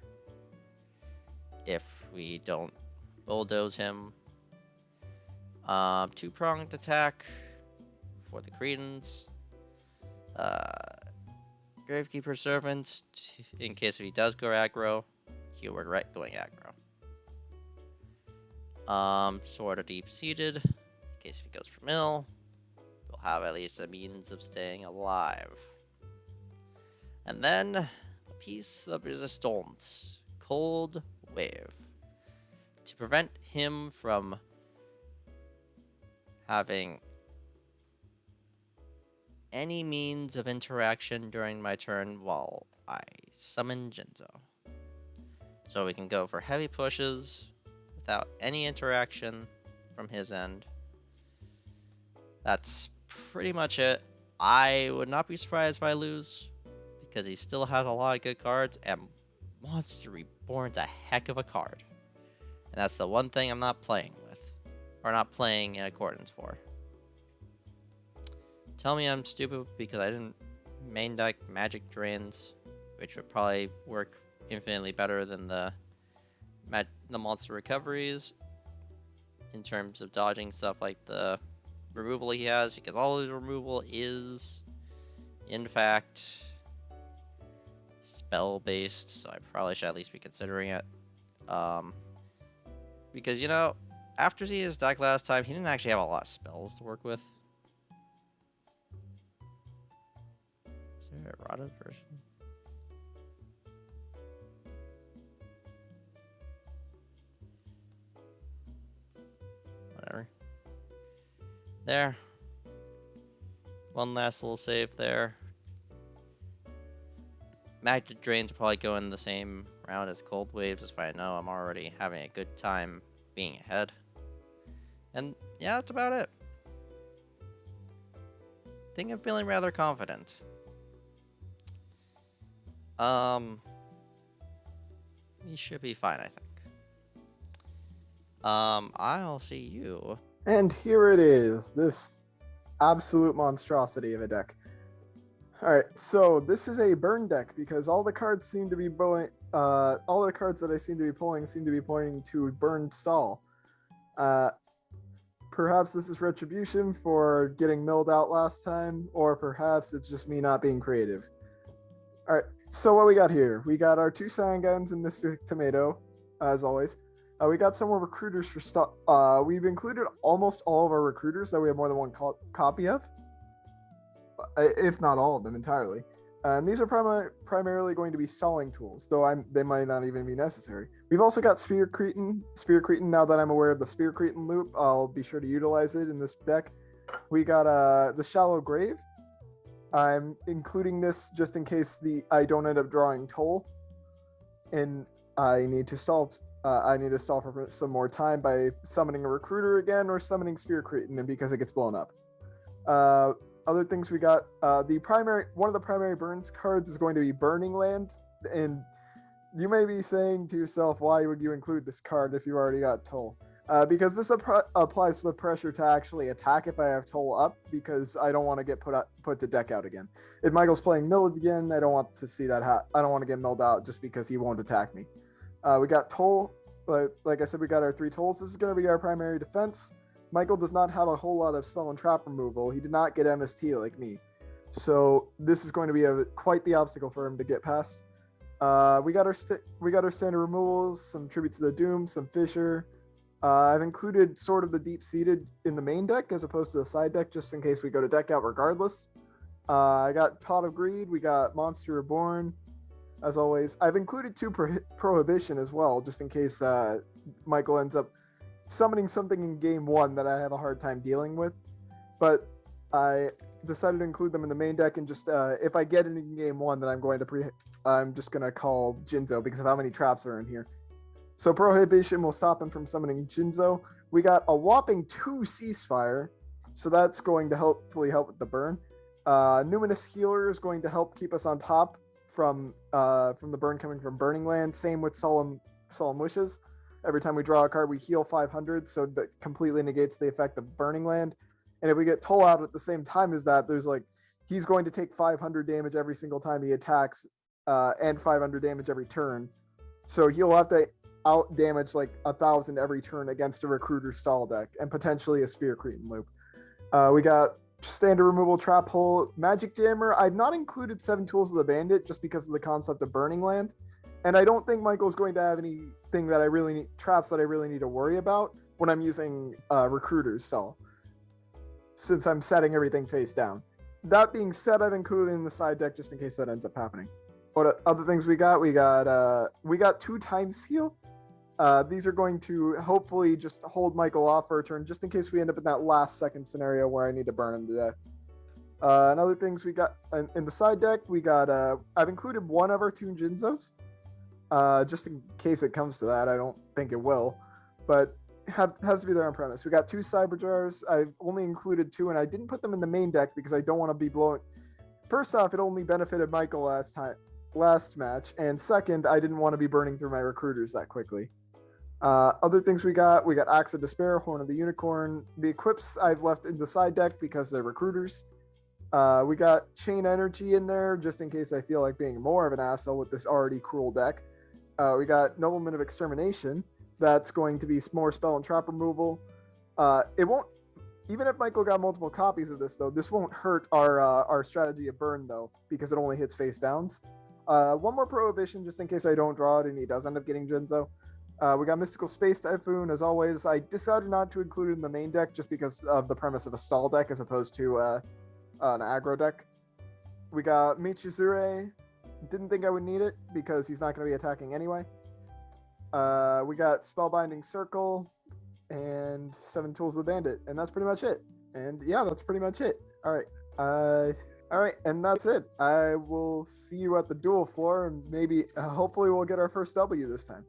if we don't bulldoze him. 2-pronged attack for the Cretans. Gravekeeper Servant, in case if he does go aggro, he'll regret going aggro. Sword of Deep Seated, in case if he goes for mill, he'll have at least a means of staying alive. And then, a piece of resistance, Cold Wave, to prevent him from having any means of interaction during my turn while I summon Jinzo. So we can go for heavy pushes without any interaction from his end. That's pretty much it. I would not be surprised if I lose, because he still has a lot of good cards, and Monster Reborn's a heck of a card. And that's the one thing I'm not playing with, or not playing in accordance for. Tell me I'm stupid because I didn't main deck Magic Drains, which would probably work infinitely better than the monster recoveries in terms of dodging stuff like the removal he has, because all his removal is in fact spell based, so I probably should at least be considering it. Because, you know, after seeing his deck last time, he didn't actually have a lot of spells to work with. Is there a rotted version? Whatever. There. One last little save there. Magic Drains will probably go in the same round as Cold Waves, as far as I know. I'm already having a good time being ahead. And yeah, that's about it. I think I'm feeling rather confident. We should be fine, I think. I'll see you. And here it is, this absolute monstrosity of a deck. Alright, so this is a burn deck because all the cards seem to be all the cards that I seem to be pulling seem to be pointing to burn stall. Perhaps this is retribution for getting milled out last time, or perhaps it's just me not being creative. Alright, so what we got here? We got our 2 Scion Guns and Mystic Tomato, as always. We got some more recruiters for stuff. We've included almost all of our recruiters that we have more than one copy of, if not all of them entirely. And these are primarily going to be stalling tools, though they might not even be necessary. We've also got Spear Cretin. Now that I'm aware of the Spear Cretin loop, I'll be sure to utilize it in this deck. We got the Shallow Grave. I'm including this just in case I don't end up drawing Toll, and I need to stall. I need to stall for some more time by summoning a recruiter again or summoning Spear Cretin, and because it gets blown up. Other things we got, one of the primary burns cards is going to be Burning Land, and you may be saying to yourself, why would you include this card if you already got Toll? Because this applies the pressure to actually attack if I have Toll up, because I don't want to get put to deck out again. If Michael's playing milled again, I don't want to see that. I don't want to get milled out just because he won't attack me. We got Toll, but like I said, we got our 3 Tolls. This is going to be our primary defense. Michael does not have a whole lot of spell and trap removal. He did not get MST like me. So this is going to be quite the obstacle for him to get past. We got our standard removals, some Tribute to the Doom, some Fissure. I've included Sword of the Deep-Seated in the main deck as opposed to the side deck, just in case we go to deck out regardless. I got Pot of Greed. We got Monster Reborn, as always. I've included 2 Prohibition as well, just in case Michael ends up summoning something in game 1 that I have a hard time dealing with. But I decided to include them in the main deck, and just if I get it in game 1, then I'm just going to call Jinzo because of how many traps are in here. So Prohibition will stop him from summoning Jinzo. We got a whopping 2 Ceasefire, so that's going to hopefully help with the burn. Numinous Healer is going to help keep us on top from the burn coming from Burning Land. Same with Solemn Wishes. Every time we draw a card, we heal 500, so that completely negates the effect of Burning Land. And if we get Toll out at the same time as that, he's going to take 500 damage every single time he attacks, and 500 damage every turn. So he'll have to out damage 1,000 every turn against a Recruiter stall deck, and potentially a Spear Cretin loop. We got standard removal trap hole, magic jammer. I've not included 7 tools of the bandit just because of the concept of burning land, and I don't think Michael's going to have anything that I really need, traps that I really need to worry about when I'm using recruiters. So since I'm setting everything face down. That being said, I've included in the side deck just in case that ends up happening. What other things we got? We got 2 time seal. These are going to hopefully just hold Michael off for a turn, just in case we end up in that last second scenario where I need to burn him to death. And other things we got in the side deck, we got I've included 1 of our 2 Jinzos, just in case it comes to that. I don't think it will, but has to be there on premise. We got 2 Cyber Jars. I've only included 2, and I didn't put them in the main deck because I don't want to be blowing. First off, it only benefited Michael last match, and second, I didn't want to be burning through my recruiters that quickly. Other things we got Axe of Despair, Horn of the Unicorn. The equips I've left in the side deck because they're recruiters. We got Chain Energy in there just in case I feel like being more of an asshole with this already cruel deck. We got Nobleman of Extermination. That's going to be more spell and trap removal. It won't, even if Michael got multiple copies of this though, this won't hurt our strategy of burn though, because it only hits face downs. 1 more Prohibition just in case I don't draw it and he does end up getting Jinzo. We got Mystical Space Typhoon, as always. I decided not to include it in the main deck just because of the premise of a stall deck as opposed to an aggro deck. We got Michizure. Didn't think I would need it because he's not going to be attacking anyway. We got Spellbinding Circle and 7 Tools of the Bandit, and that's pretty much it. And yeah, that's pretty much it. All right, and that's it. I will see you at the duel floor, and maybe, hopefully we'll get our first W this time.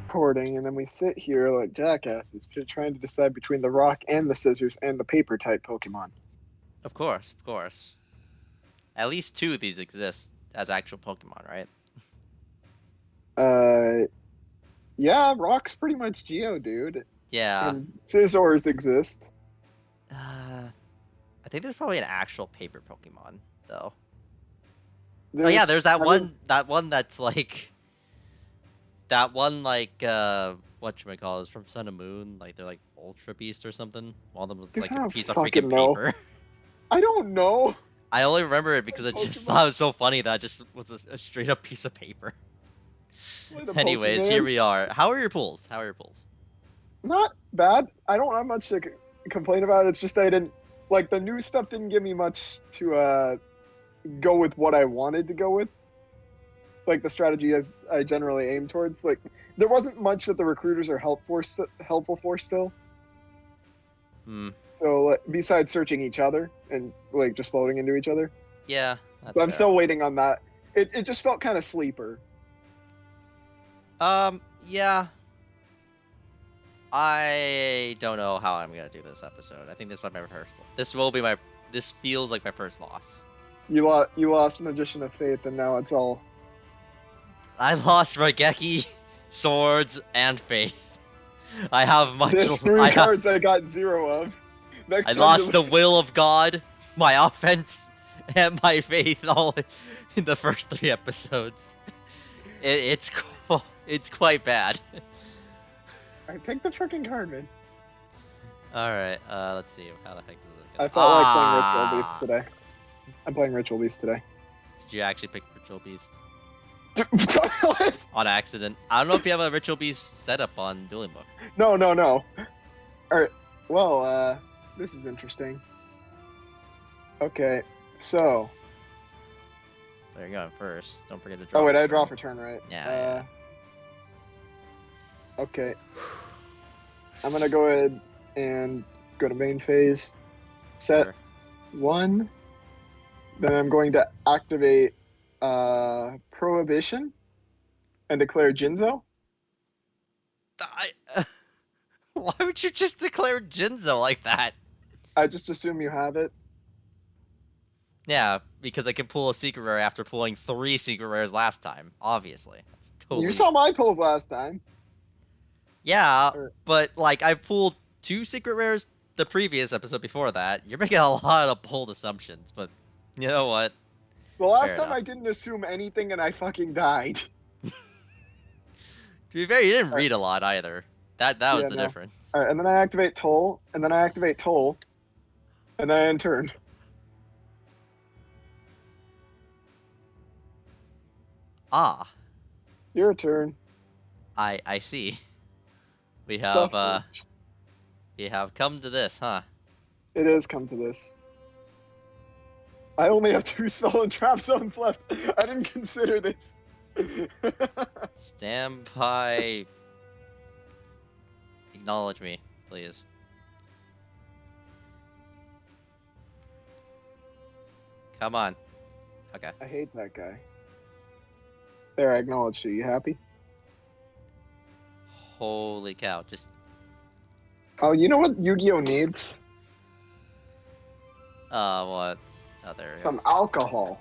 Recording, and then we sit here like jackasses trying to decide between the rock and the scissors and the paper type Pokemon. Of course. At least 2 of these exist as actual Pokemon, right? Yeah, rock's pretty much Geodude. Yeah. And scissors exist. I think there's probably an actual paper Pokemon though. There's, oh yeah, there's that one that's like whatchamacallit is from Sun and Moon, like they're like Ultra Beast or something. One of them was like a piece of freaking paper. I don't know. I only remember it because I just thought it was so funny that it just was a straight up piece of paper. Anyways, here we are. How are your pulls? Not bad. I don't have much to complain about. It's just I didn't like the new stuff didn't give me much to go with what I wanted to go with. Like the strategy as I generally aim towards. Like there wasn't much that the recruiters are helpful for still. So like, besides searching each other and like just floating into each other. Yeah. So I'm still waiting on that. It just felt kind of sleeper. Yeah. I don't know how I'm gonna do this episode. I think this this feels like my first loss. You lost Magician of Faith, and now it's all. I lost Raigeki, Swords, and Faith. I have much. There's 3 cards I got 0 of. I lost the Will of God, my offense, and my faith all in the first 3 episodes. It's cool. It's quite bad. I picked the freaking card, man. Alright, let's see. How the heck is it I felt like playing Ritual Beast today. I'm playing Ritual Beast today. Did you actually pick Ritual Beast? What? On accident. I don't know if you have a Ritual Beast setup on Dueling Book. No. Alright, well, this is interesting. Okay, so... So you're going first. Don't forget to draw. Oh wait, I draw for turn, right? Yeah. Okay. I'm gonna go ahead and go to main phase. Set 1. Then I'm going to activate Prohibition and declare Jinzo. Why would you just declare Jinzo like that? I just assume you have it. Yeah, because I can pull a secret rare after pulling 3 secret rares last time. Obviously, that's totally. You saw my pulls last time. Yeah, but like I pulled 2 secret rares the previous episode before that. You're making a lot of bold assumptions, but you know what? The last Fair time enough. I didn't assume anything and I fucking died. To be fair, you didn't Alright. read a lot either. That was Yeah, the no. difference. Alright, and then I activate Toll, and then I activate Toll, and then I end turn. Ah, Your turn. I see. We have Suffrage. we have come to this, huh? It has come to this. I only have 2 spell and trap zones left. I didn't consider this. Stand by. Acknowledge me, please. Come on. Okay. I hate that guy. There, I acknowledged you. You happy? Holy cow! Just Oh, you know what Yu-Gi-Oh needs? what? Oh, there it Some goes. alcohol.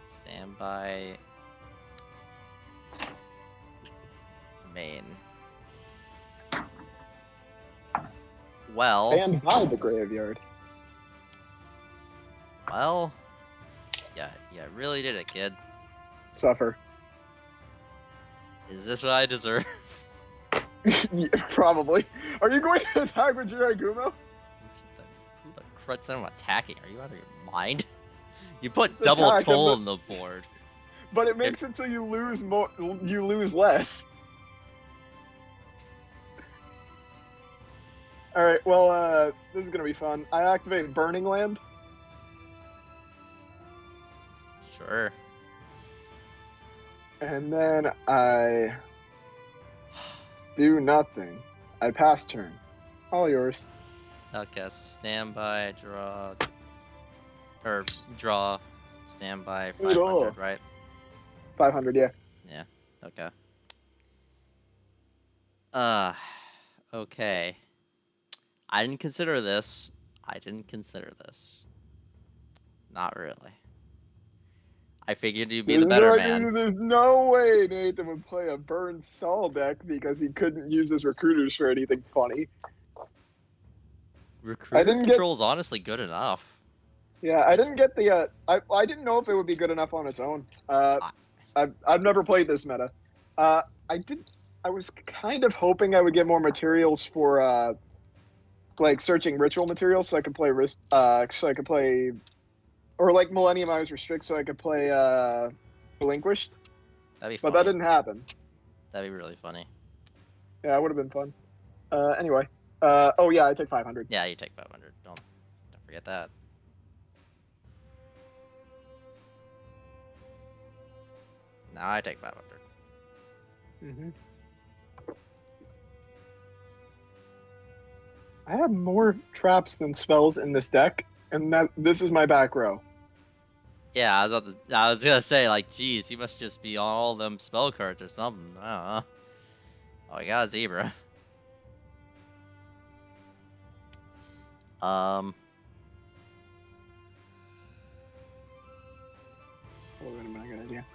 Stand by. Main. Well. Stand by the graveyard. Well. Yeah, really did it, kid. Suffer. Is this what I deserve? Yeah, probably. Are you going to attack with Jiraigumo? Who the crud's I'm attacking? Are you out of your mind? You put Just double attack him, toll but- on the board. But it makes it so you lose more. You lose less. All right. Well, this is gonna be fun. I activate Burning Land, Sure. and then I do nothing. I pass turn. All yours. Okay, so standby, draw. Or draw. Standby, Draw. 500, right? 500. Yeah. Yeah, okay. Okay. I didn't consider this. Not really. I figured you'd be the better man. There's no way Nathan would play a Burn Sol deck because he couldn't use his recruiters for anything funny. Recruiter didn't get- control's honestly good enough. Yeah, I didn't get the. I didn't know if it would be good enough on its own. I've never played this meta. I was kind of hoping I would get more materials for like searching ritual materials, so I could play or like Millennium Eyes Restrict, so I could play Relinquished. That'd be But funny. that didn't happen. That'd be really funny. Yeah, it would have been fun. Anyway. Oh yeah, I take 500. Yeah, you take 500. Don't forget that. Now I take 500. Mm-hmm. I have more traps than spells in this deck, and this is my back row. Yeah, I was gonna say, like, geez, you must just be on all them spell cards or something. I don't know. Oh, I got a zebra. Oh, wait a minute, I got an idea.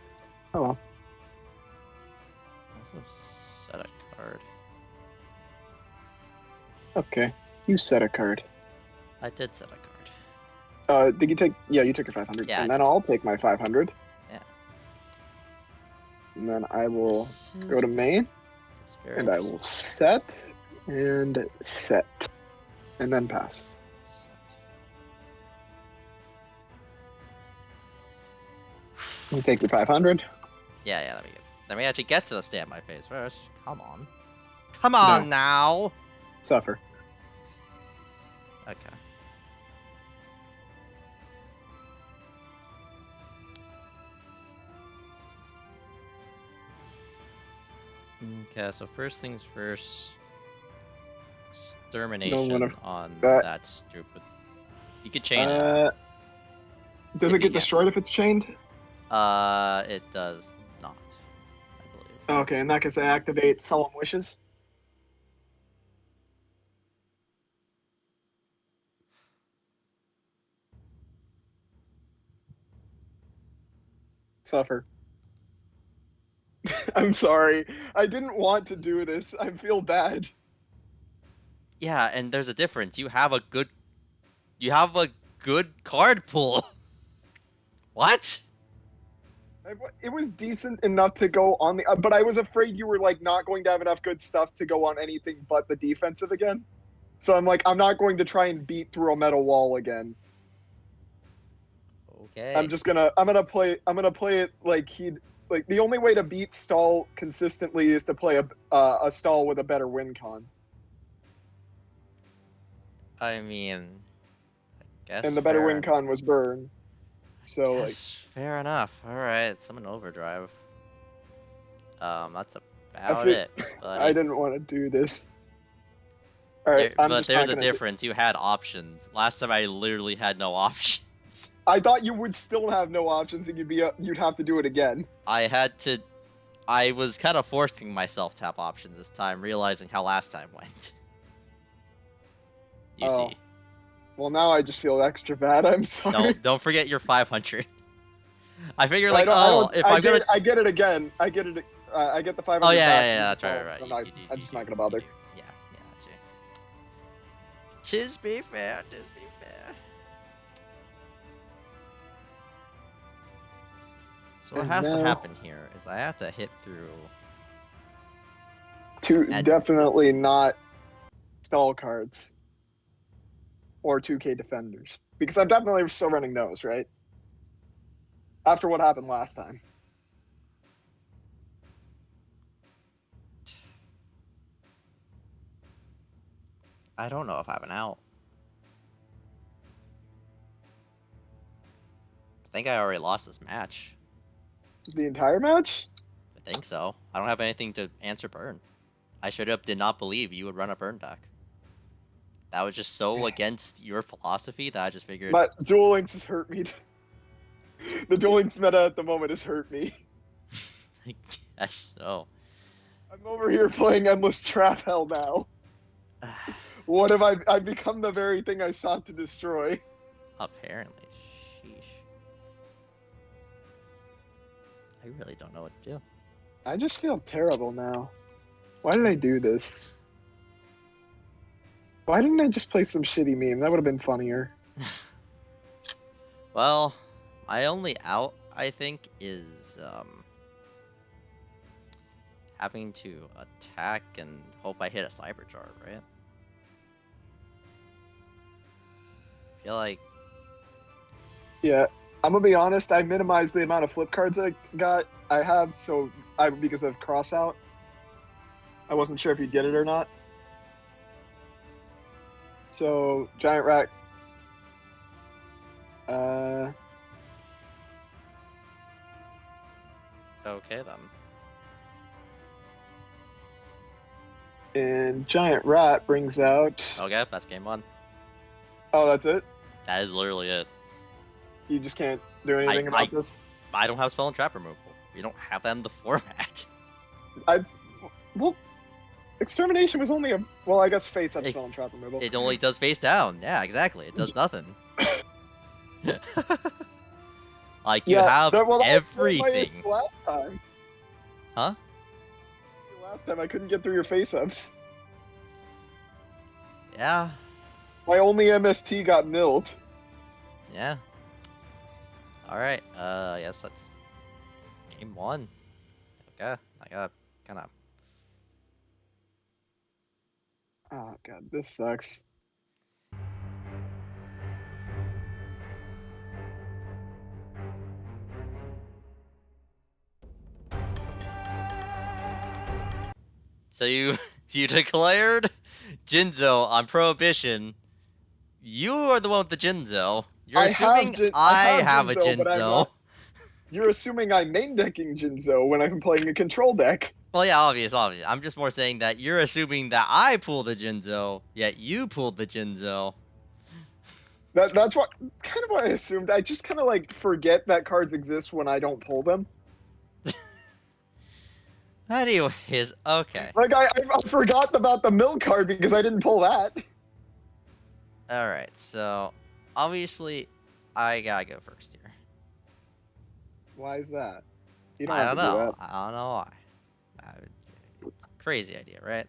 Oh well. Also set a card. Okay. You set a card. I did set a card. Did you take? Yeah, you took your 500. Yeah, And I then I'll take my 500. Yeah. And then I will This go is- to main, it's very and I will set and set, and then pass. You take your 500. Yeah, let me actually get to the standby phase first. Come on. Come on No. now! Suffer. Okay. Okay, so first things first. Extermination on that stupid. You could chain it. Does it get destroyed if it's chained? It does not, I believe. Okay, in that case, I activate Solemn Wishes. Suffer. I'm sorry. I didn't want to do this. I feel bad. Yeah, and there's a difference. You have a good card pool. What? It was decent enough to go on the, but I was afraid you were like not going to have enough good stuff to go on anything but the defensive again. So I'm like, I'm not going to try and beat through a metal wall again. Okay. I'm gonna play it like the only way to beat stall consistently is to play a stall with a better win con. I mean, I guess. And the better fair win con was burn. So like, Guess fair enough. All right, summon overdrive. That's about it, buddy. I didn't want to do this. All right, But there's a difference. You had options. Last time I literally had no options. I thought you would still have no options and you'd have to do it again. I was kind of forcing myself to have options this time, realizing how last time went. You see. Well, now I just feel extra bad. I'm sorry. No, don't forget your 500. I figure I get it again. I get it. I get the 500. Oh back yeah, that's right. So I'm just not gonna bother. Yeah, Tis be fair. So what has to happen here is I have to hit through. Definitely not stall cards. Or 2K defenders. Because I'm definitely still running those, right? After what happened last time. I don't know if I have an out. I think I already lost this match. The entire match? I think so. I don't have anything to answer burn. I straight up did not believe you would run a burn deck. That was just so against your philosophy that I just figured. But Duel Links has hurt me. The Duel Links meta at the moment has hurt me. I guess so. I'm over here playing Endless Trap Hell now. What have I've become the very thing I sought to destroy. Apparently. Sheesh. I really don't know what to do. I just feel terrible now. Why did I do this? Why didn't I just play some shitty meme? That would have been funnier. Well, my only out, I think, is having to attack and hope I hit a cyber jar, right? I feel like. Yeah, I'm gonna be honest. I minimized the amount of flip cards I have, so because of cross out. I wasn't sure if you'd get it or not. So giant rat. Okay then. And giant rat brings out. Okay, that's game one. Oh, that's it. That is literally it. You just can't do anything about this. I don't have spell and trap removal. We don't have that in the format. Well, extermination was only well, I guess face up spell and trap removal. It only does face down. Yeah, exactly. It does nothing. Like you have everything. Last time. Huh? Last time I couldn't get through your face ups. Yeah. My only MST got milled. Yeah. Alright, I guess that's game one. Okay, I got kinda. Oh god, this sucks. So you declared Jinzo on Prohibition. You are the one with the Jinzo. You're assuming I have a Jinzo. You're assuming I'm main decking Jinzo when I'm playing a control deck. Well, yeah, obvious. I'm just more saying that you're assuming that I pulled the Jinzo, yet you pulled the Jinzo. That's what kind of what I assumed. I just kind of like forget that cards exist when I don't pull them. Anyways, okay. Like I forgot about the mill card because I didn't pull that. Alright, so obviously I gotta go first here. Why is that? I don't know. I don't know why. Crazy idea, right?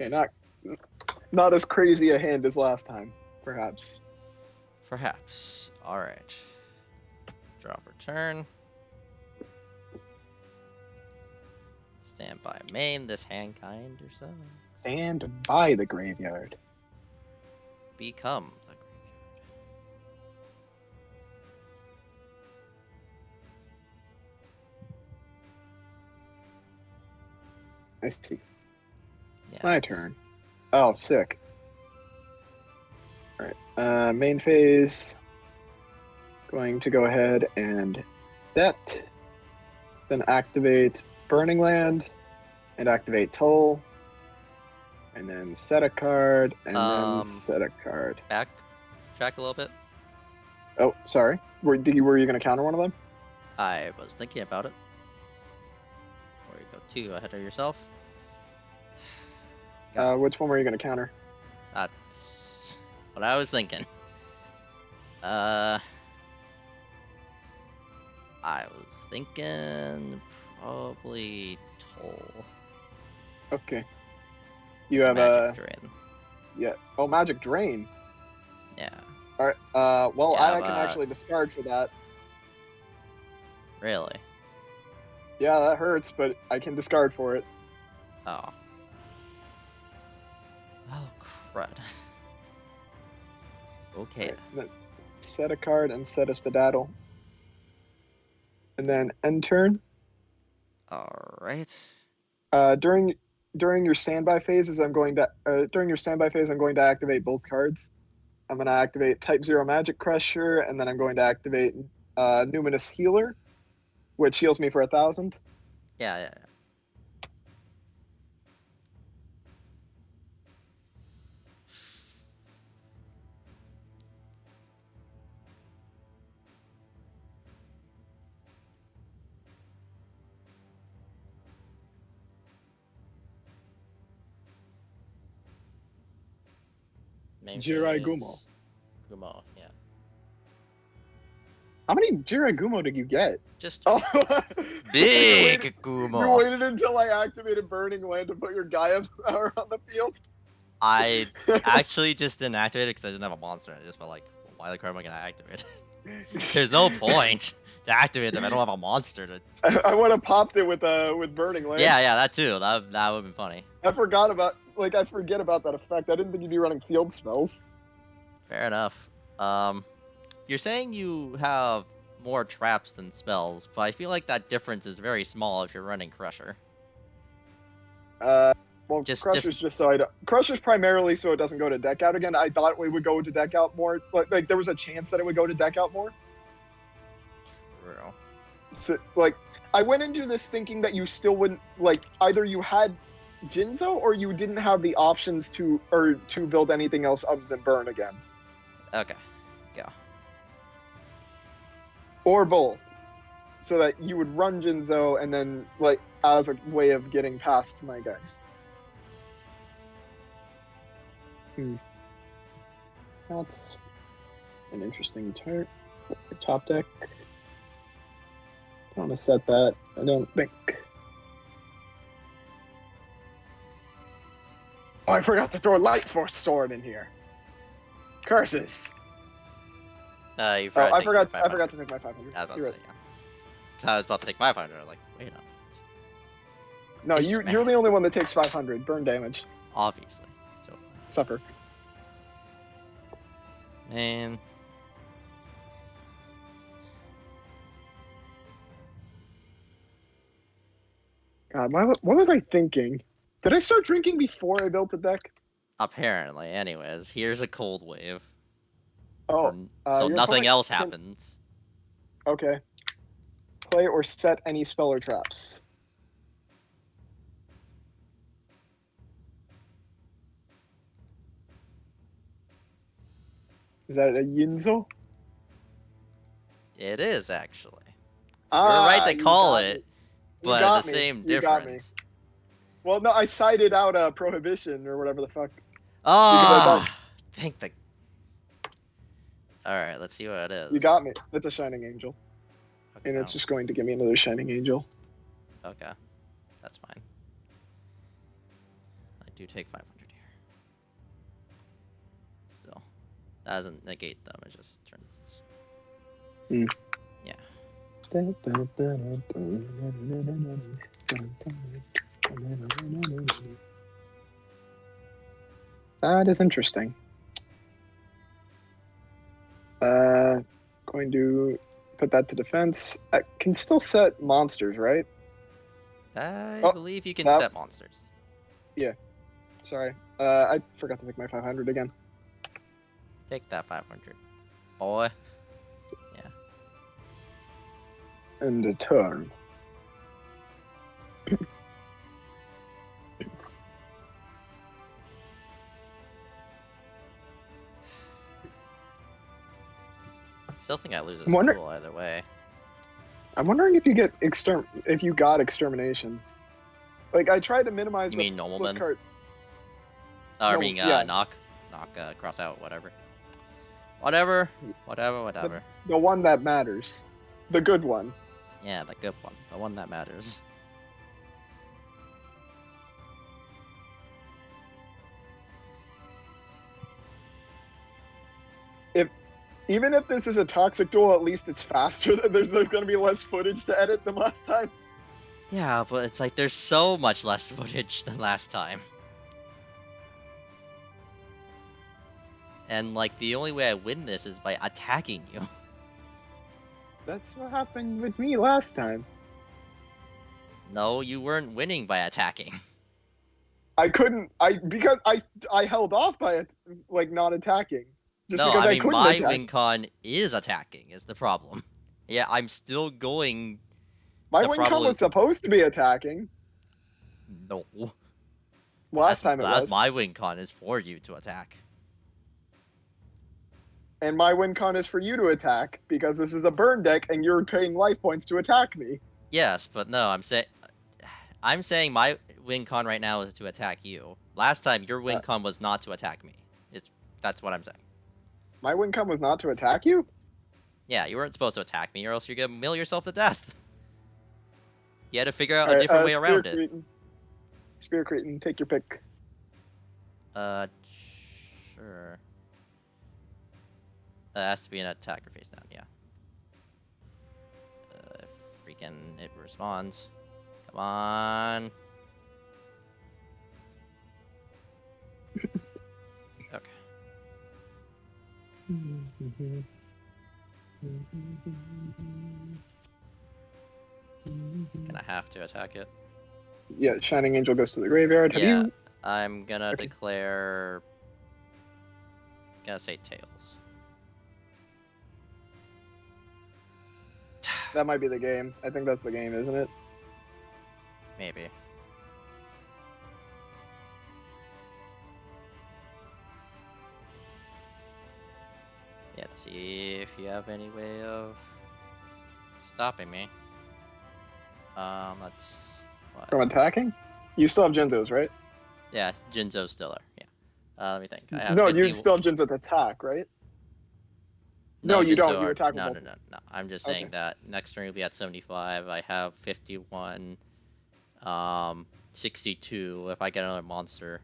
Okay, not as crazy a hand as last time, perhaps. Perhaps. Alright. Draw for turn. Stand by main this hand kind or so. Stand by the graveyard. Become the I see. graveyard. My Yes. turn. Oh, sick. Alright, main phase. Going to go ahead and set. Then activate Burning Land. And activate Toll. And then set a card. And then set a card. Back track a little bit. Oh, sorry. Were you going to counter one of them? I was thinking about it. Or you go 2 ahead of yourself. Which one were you going to counter? That's what I was thinking. I was thinking probably Toll. Okay. You have Magic Drain. Yeah. Oh, Magic Drain. Yeah. All right. Well, Yeah, I can actually discard for that. Really? Yeah, that hurts, but I can discard for it. Oh. Oh, crud. Okay. Right, set a card and set a Skedaddle. And then end turn. All right. During your standby phases, I'm going to activate both cards. I'm going to activate Type 0 Magic Crusher, and then I'm going to activate Numinous Healer, which heals me for 1,000. Yeah. Main Jirai phase. Gumo. Gumo, yeah. How many Jirai Gumo did you get? Just Oh, big You Gumo. waited until I activated Burning Land to put your Gaia power on the field? I actually just didn't activate it because I didn't have a monster. I just felt like, well, why the card am I gonna activate it? There's no point to activate it if I don't have a monster to. I would have popped it with Burning Land. Yeah, that too. That would have been funny. I forget about that effect. I didn't think you'd be running field spells. Fair enough. You're saying you have more traps than spells, but I feel like that difference is very small if you're running Crusher. Well, Crusher's Crusher's primarily so it doesn't go to deck out again. I thought we would go to deck out more. Like there was a chance that it would go to deck out more. True. So, I went into this thinking that you still wouldn't either you had Jinzo or you didn't have the options to build anything else other than burn again. Okay. Go. Or both. So that you would run Jinzo and then as a way of getting past my guys. That's an interesting turn. Top deck. I want to set that. I don't think. Oh, I forgot to throw a Light Force Sword in here. Curses. You I forgot. forgot to take my 500. I was about to You're say, yeah. I was about to take my 500. I was like, wait a minute. No, Yes, you're the only one that takes 500 burn damage. Obviously. So. Suffer. Man. God, what was I thinking? Did I start drinking before I built a deck? Apparently. Anyways, here's a cold wave. Oh, So your nothing opponent else can- happens. Okay. Play or set any spell or traps. Is that a Jinzo? It is actually. You're You're right to call it, but the same difference. Well, no, I cited out a prohibition or whatever the fuck. Ah, thank the. All right, let's see what it is. You got me. It's a Shining Angel, Okay, and it's just going to give me another Shining Angel. Okay, that's fine. I do take 500 here. Still, that doesn't negate them. It just turns. Yeah. That is interesting. Going to put that to defense. I can still set monsters, right? I Oh, believe you can that- set monsters. Sorry. I forgot to take my 500 again. Take that 500. Boy. Yeah. And a turn. Still think I lose this Wonder- duel either way. I'm wondering if you get if you got extermination. Like I tried to minimize You the mean flip Nobleman? card. Oh, I No, mean, yeah. knock, cross out, whatever. Whatever. The one that matters. The good one. Yeah, the good one. The one that matters. Even if this is a toxic duel, at least it's faster. There's going to be less footage to edit than last time. Yeah, but it's like there's so much less footage than last time. And like the only way I win this is by attacking you. That's what happened with me last time. No, you weren't winning by attacking. I couldn't. Because I held off by it, like not attacking. Just No, because I I mean couldn't my attack. win con is attacking is the problem. Yeah, I'm still going. My the win con problem was is- supposed to be attacking. No, Last time it was. my win con is for you to attack. And my win con is for you to attack because this is a burn deck and you're paying life points to attack me. Yes, but no, I'm saying my win con right now is to attack you. Last time your win con was not to attack me. That's what I'm saying. My win con was not to attack you? Yeah, you weren't supposed to attack me, or else you're gonna mill yourself to death. You had to figure out a Alright, different way Spear around it. Cretin. Spear Cretin, take your pick. Sure. That has to be an attacker face down, yeah. Freaking, it responds. Come on. Okay. Gonna have to attack it. Yeah, Shining Angel goes to the graveyard. Have Yeah, you? I'm gonna Okay. declare. Gonna say tails. That might be the game. I think that's the game, isn't it? Maybe. Yeah, to see if you have any way of stopping me. Let's. What? From attacking? You still have Jinzos, right? Yeah, Jinzo's still there. Yeah. Let me think. I have No, 50... you still have Jinzo's attack, right? No, you don't. You attack with No. multiple. I'm just saying Okay. that next turn will be at 75. I have 51. 62. If I get another monster,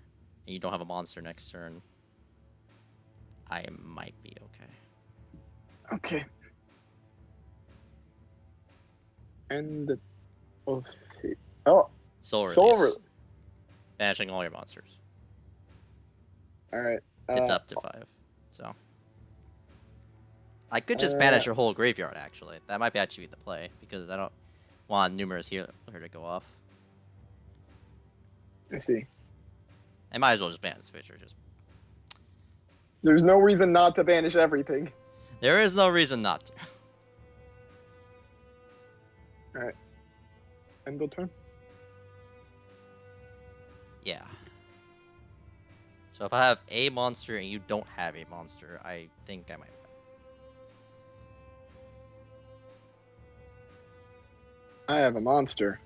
and you don't have a monster next turn, I might be okay. Okay. And the oh, Soul release. Soul Release. Banishing all your monsters. all right. It's up to 5. So I could just banish your whole graveyard. Actually, that might be actually the play because I don't want numerous healer to go off. I see. I might as well just banish Fisher. Just There's no reason not to banish everything. there is no reason not to. End of turn. Yeah. So if I have a monster and you don't have a monster, I think I might. I have a monster.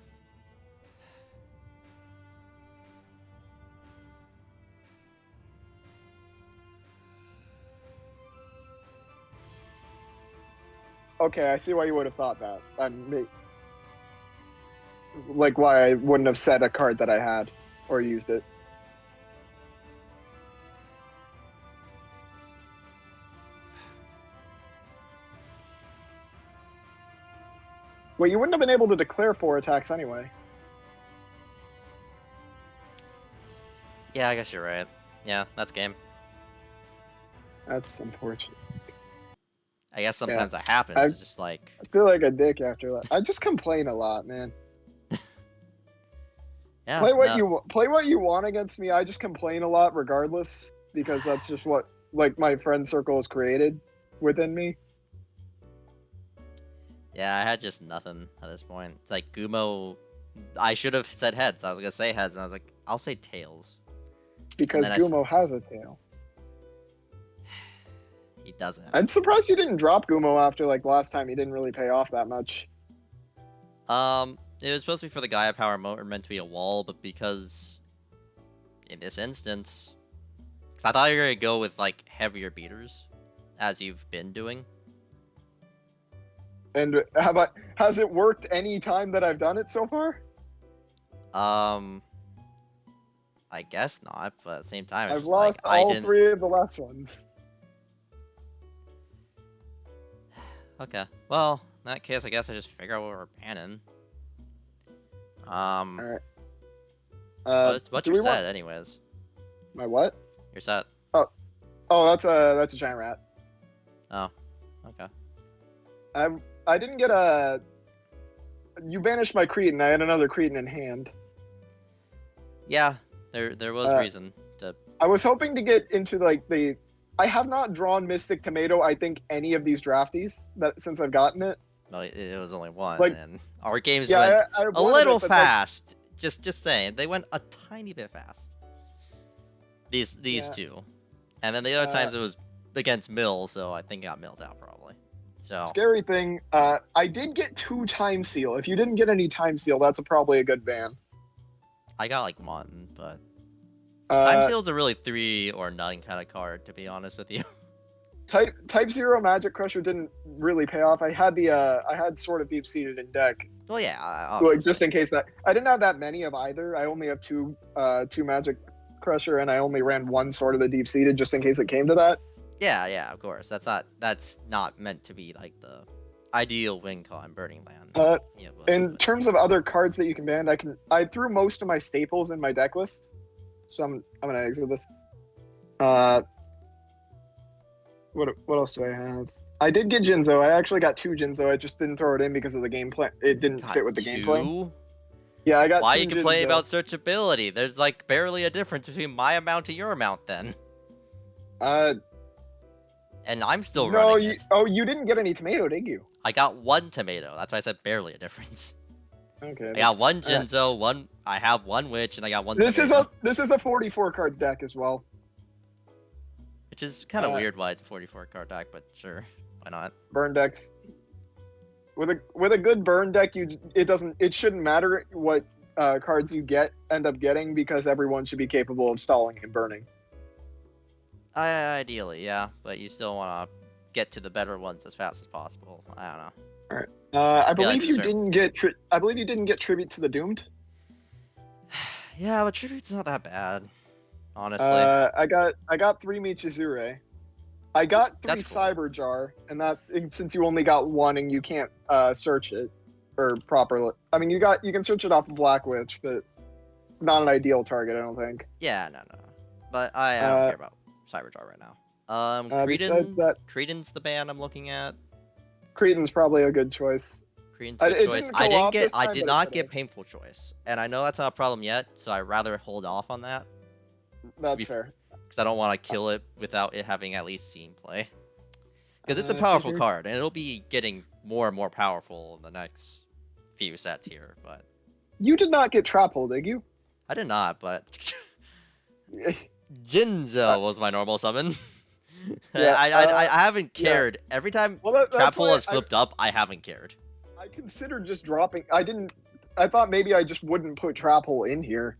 Okay, I see why you would have thought that. Like why I wouldn't have set a card that I had or used it. Well, you wouldn't have been able to declare 4 attacks anyway. Yeah, I guess you're right. Yeah, that's game. That's unfortunate. I guess sometimes that happens. I- It's just like, I feel like a dick after that. I just complain a lot, man. yeah, Play what no, you want against me. I just complain a lot regardless because that's just what like my friend circle has created within me. yeah, I had just nothing at this point. It's like Gumo. I should have said heads. I was gonna say heads, and I was like, I'll say tails. Because then Gumo has a tail. He doesn't. I'm surprised you didn't drop Gumo after like last time. He didn't really pay off that much. It was supposed to be for the Gaia Power motor, meant to be a wall, but because in this instance, because I thought you were gonna go with like heavier beaters, as you've been doing. And has it worked any time that I've done it so far? I guess not, but at the same time, it's I've just like lost I all didn't. 3 of the last ones. Okay, well, in that case, I guess I just figure out what we're banning. Alright. What's do your we set, want- anyways? My what? Your set. Oh, that's a giant rat. Oh, okay. I didn't get a. You banished my Cretan. I had another Cretan in hand. Yeah, there was reason to. I was hoping to get into like the. I have not drawn Mystic Tomato. I think any of these drafties that since I've gotten it. No, it was only one, Like- and our games Yeah, went I a wanted little it, but, like, fast. Just saying, they went a tiny bit fast. These Yeah. two, and then the other times it was against Mill, so I think it got milled out probably. So Scary thing. I did get 2 time seal. If you didn't get any time seal, that's probably a good ban. I got like one, but Time Uh, Seal's a really 3 or none kind of card, to be honest with you. Type 0 Magic Crusher didn't really pay off. I had Sword of Deep Seated in deck. Well, yeah, Like just in case that I didn't have that many of either. I only have two Magic Crusher, and I only ran 1 Sword of the Deep Seated just in case it came to that. yeah, of course. That's not meant to be like the ideal win con Burning Land. Yeah, In terms of other cards that you can ban, I threw most of my staples in my deck list, so I'm gonna exit this. What else do I have? I did get Jinzo. I actually got 2 Jinzo. I just didn't throw it in because of the gameplay. It didn't got fit with the gameplay. 2? Yeah, I got. Why 2 you complain Jinzo. about searchability? There's like barely a difference between my amount and your amount then. And I'm still No, running it. you didn't get any tomato, did you? I got 1 tomato. That's why I said barely a difference. Okay. I got 1 that's- Jinzo, I have 1 witch, and I got 1 This tomato. is a 44 card deck as well. Which is kind of uh, weird why it's a 44 card deck, but sure, why not? Burn decks. With a good burn deck, it shouldn't matter what cards you end up getting because everyone should be capable of stalling and burning. Ideally, yeah, but you still want to get to the better ones as fast as possible. I don't know. I Yeah, believe that's you fair. didn't get. I believe you didn't get Tribute to the Doomed. Yeah, but Tribute's not that bad, honestly. I got 3 Michizure. I got 3 That's cool. Cyber Jar, and since you only got 1 and you can't search it or properly. I mean, you can search it off of Black Witch, but not an ideal target, I don't think. Yeah, no. But I don't care about Cyberjar right now. Besides that, Cretan's the band I'm looking at. Cretan's probably a good choice. Cretan's a It good didn't choice. go I didn't off get. this I time, did but it not could've. get painful choice, and I know that's not a problem yet. So I'd rather hold off on that That's be- fair. because I don't want to kill it without it having at least seen play. Because it's a I powerful figured. card, and it'll be getting more and more powerful in the next few sets here. But You did not get Trap Hole, did you? I did not. But Jinzo was my normal summon. Yeah, I haven't yeah. cared. Every time Well, that's Trap Hole why has flipped up, I haven't cared. I considered just dropping. I thought maybe I just wouldn't put Trap Hole in here,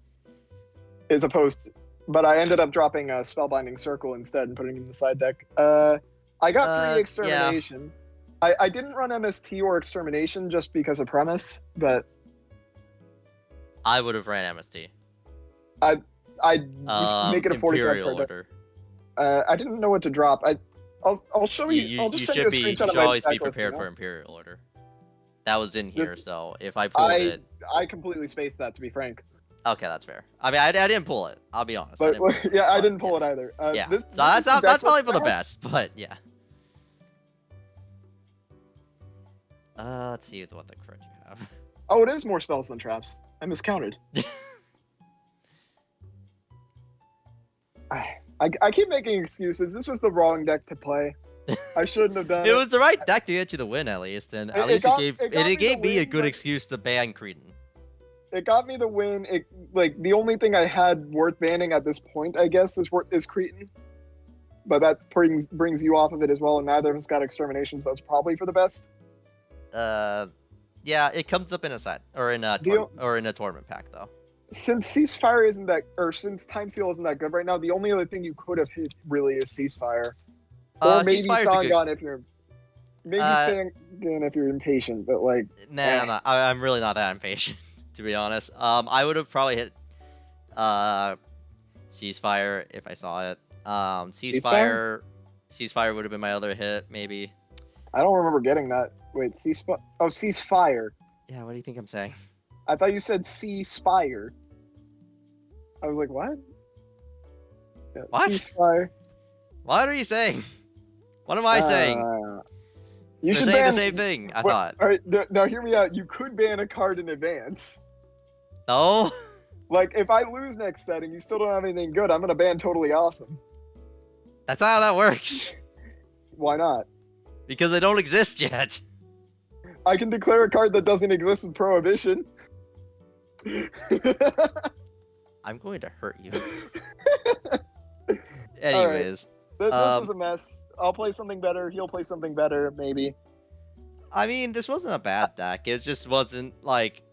as opposed. But I ended up dropping a Spellbinding Circle instead and putting it in the side deck. I got 3 Extermination. I didn't run MST or Extermination just because of premise, but I would have ran MST. I'd make it a 45 Imperial card deck. order. I didn't know what to drop. I'll show you. I'll just send you a You screenshot of should my always be deck list, prepared you for know? Imperial order. That was in here, This- so if I pulled it, I completely spaced that, to be frank. Okay, that's fair. I mean, I didn't pull it. I'll be honest. I But didn't pull it, yeah, I but, didn't pull yeah. it either. Yeah, This, so this that's is the that's deck probably list for the I had. best, but yeah. Let's see what the cringe you have. Oh, it is more spells than traps. I miscounted. I keep making excuses. This was the wrong deck to play. I shouldn't have done It it. was the right deck to get you the win, at least, and at It least got- it it got me gave the me a win, good but- excuse to ban Cretan. It got me the win. It like the only thing I had worth banning at this point, I guess, is Cretan. But that brings you off of it as well, and neither of us got extermination, so that's probably for the best. Yeah, it comes up in a set or in a Deal. or in a tournament pack though. Since ceasefire isn't that, or since time seal isn't that good right now, the only other thing you could have hit really is ceasefire, or maybe Ceasefire's a good- Sangan if you're Sangan if you're impatient. But like, Nah, I'm really not that impatient, to be honest. I would have probably hit ceasefire if I saw it. Ceasefire would have been my other hit, maybe. I don't remember getting that. Wait, ceasefire. Oh, ceasefire. Yeah, what do you think I'm saying? I thought you said ceasefire. I was like, what? Yeah, What? Ceasefire. What are you saying? What am I saying? You You're should saying ban the same thing, I Wait, thought. All right, now hear me out. You could ban a card in advance. No? Like, if I lose next set and you still don't have anything good, I'm gonna ban Totally Awesome. That's not how that works. Why not? Because they don't exist yet. I can declare a card that doesn't exist in Prohibition. I'm going to hurt you. Anyways, This was a mess. I'll play something better. He'll play something better, maybe. I mean, this wasn't a bad deck. It just wasn't, like,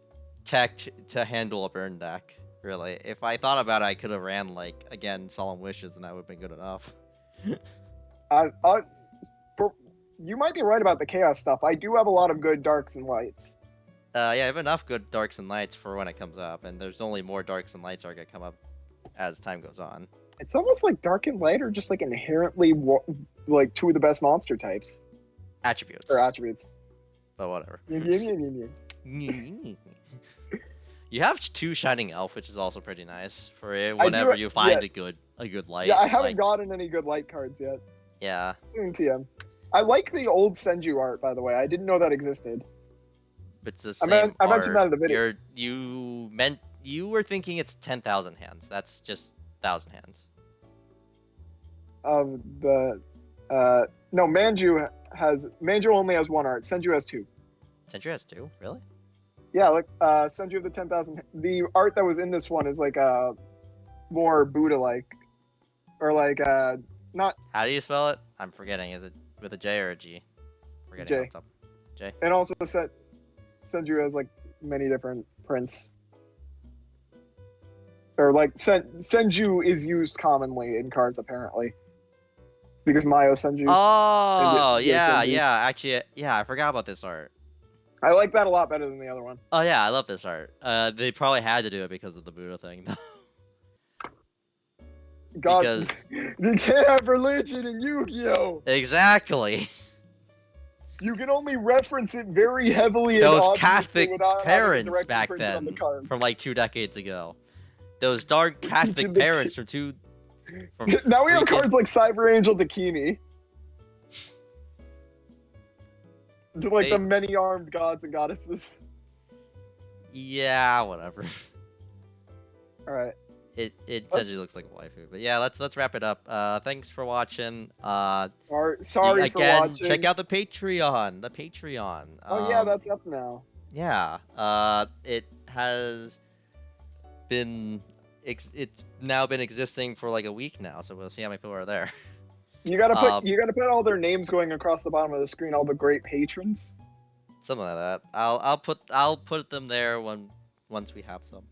tech to handle a burn deck, really. If I thought about it, I could have ran, like, again, Solemn Wishes, and that would have been good enough. You might be right about the chaos stuff. I do have a lot of good darks and lights. Yeah, I have enough good Darks and Lights for when it comes up, and there's only more Darks and Lights are going to come up as time goes on. It's almost like dark and light are just like inherently like two of the best monster types Attributes. or attributes. But whatever. Yeah. You have 2 Shining Elf, which is also pretty nice for it whenever you find a good light. Yeah, I haven't like, gotten any good light cards yet. Yeah. Soon, TM. I like the old Senju art, by the way. I didn't know that existed. It's the I same mentioned that in the video. You were thinking it's 10,000 hands. That's just 1,000 hands. Of the no, Manju only has 1 art. Senju has 2. Senju has 2? Really? Yeah, like Senju of the 10,000. The art that was in this one is like more Buddha-like, or like not. How do you spell it? I'm forgetting. Is it with a J or a G? Forgetting. J. off the top. J. And also Senju has like many different prints. Or like Senju is used commonly in cards apparently. Because Mayo Senju. Oh, yes, yeah. Actually, yeah, I forgot about this art. I like that a lot better than the other one. Oh, yeah, I love this art. They probably had to do it because of the Buddha thing. God, Because- you can't have religion in Yu-Gi-Oh! Exactly. You can only reference it very heavily and Those obviously Catholic without having it parents directly back printed on the then, card. from like 2 decades ago. Those darn Catholic Teaching the parents from two. From Now we have freaking- cards like Cyber Angel Dakini. To like the many armed gods and goddesses. Yeah, whatever. Alright. It essentially looks like a waifu, but yeah, let's wrap it up. Thanks for watching. Sorry again, for watching. check out the Patreon. The Patreon. Oh yeah, that's up now. Yeah. It has been. It's now been existing for like a week now, so we'll see how many people are there. You gotta put all their names going across the bottom of the screen. All the great patrons. Something like that. I'll put them there once we have some.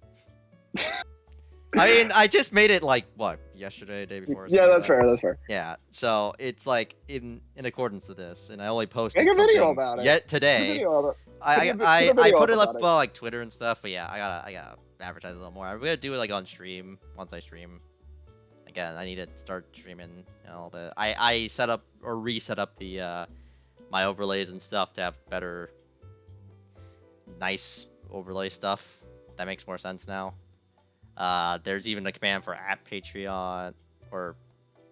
I mean, I just made it like what, yesterday, day before. Yeah, that's fair. That's fair. Yeah, so it's like in accordance to this, and I only posted Make a video something about it. Yet Make a today. video of it. I Put a video put it up up about it. like Twitter and stuff, but yeah, I gotta advertise a little more. I'm gonna do it like on stream once I stream. Again, I need to start streaming a little bit. I set up or reset up the my overlays and stuff to have better, nice overlay stuff. That makes more sense now. There's even a command for @Patreon or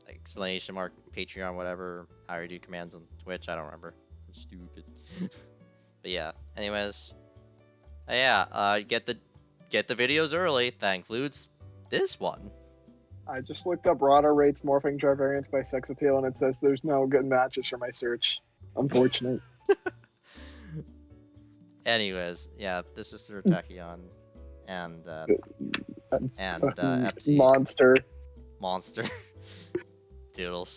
exclamation mark Patreon, whatever. How you do commands on Twitch, I don't remember. I'm stupid. But yeah. Anyways, get the videos early. That includes this one. I just looked up Rada rates morphing jar variants by sex appeal, and it says there's no good matches for my search. Unfortunate. Anyways, yeah, this is Sir Tachyon and Epsi Monster. monster. Doodles.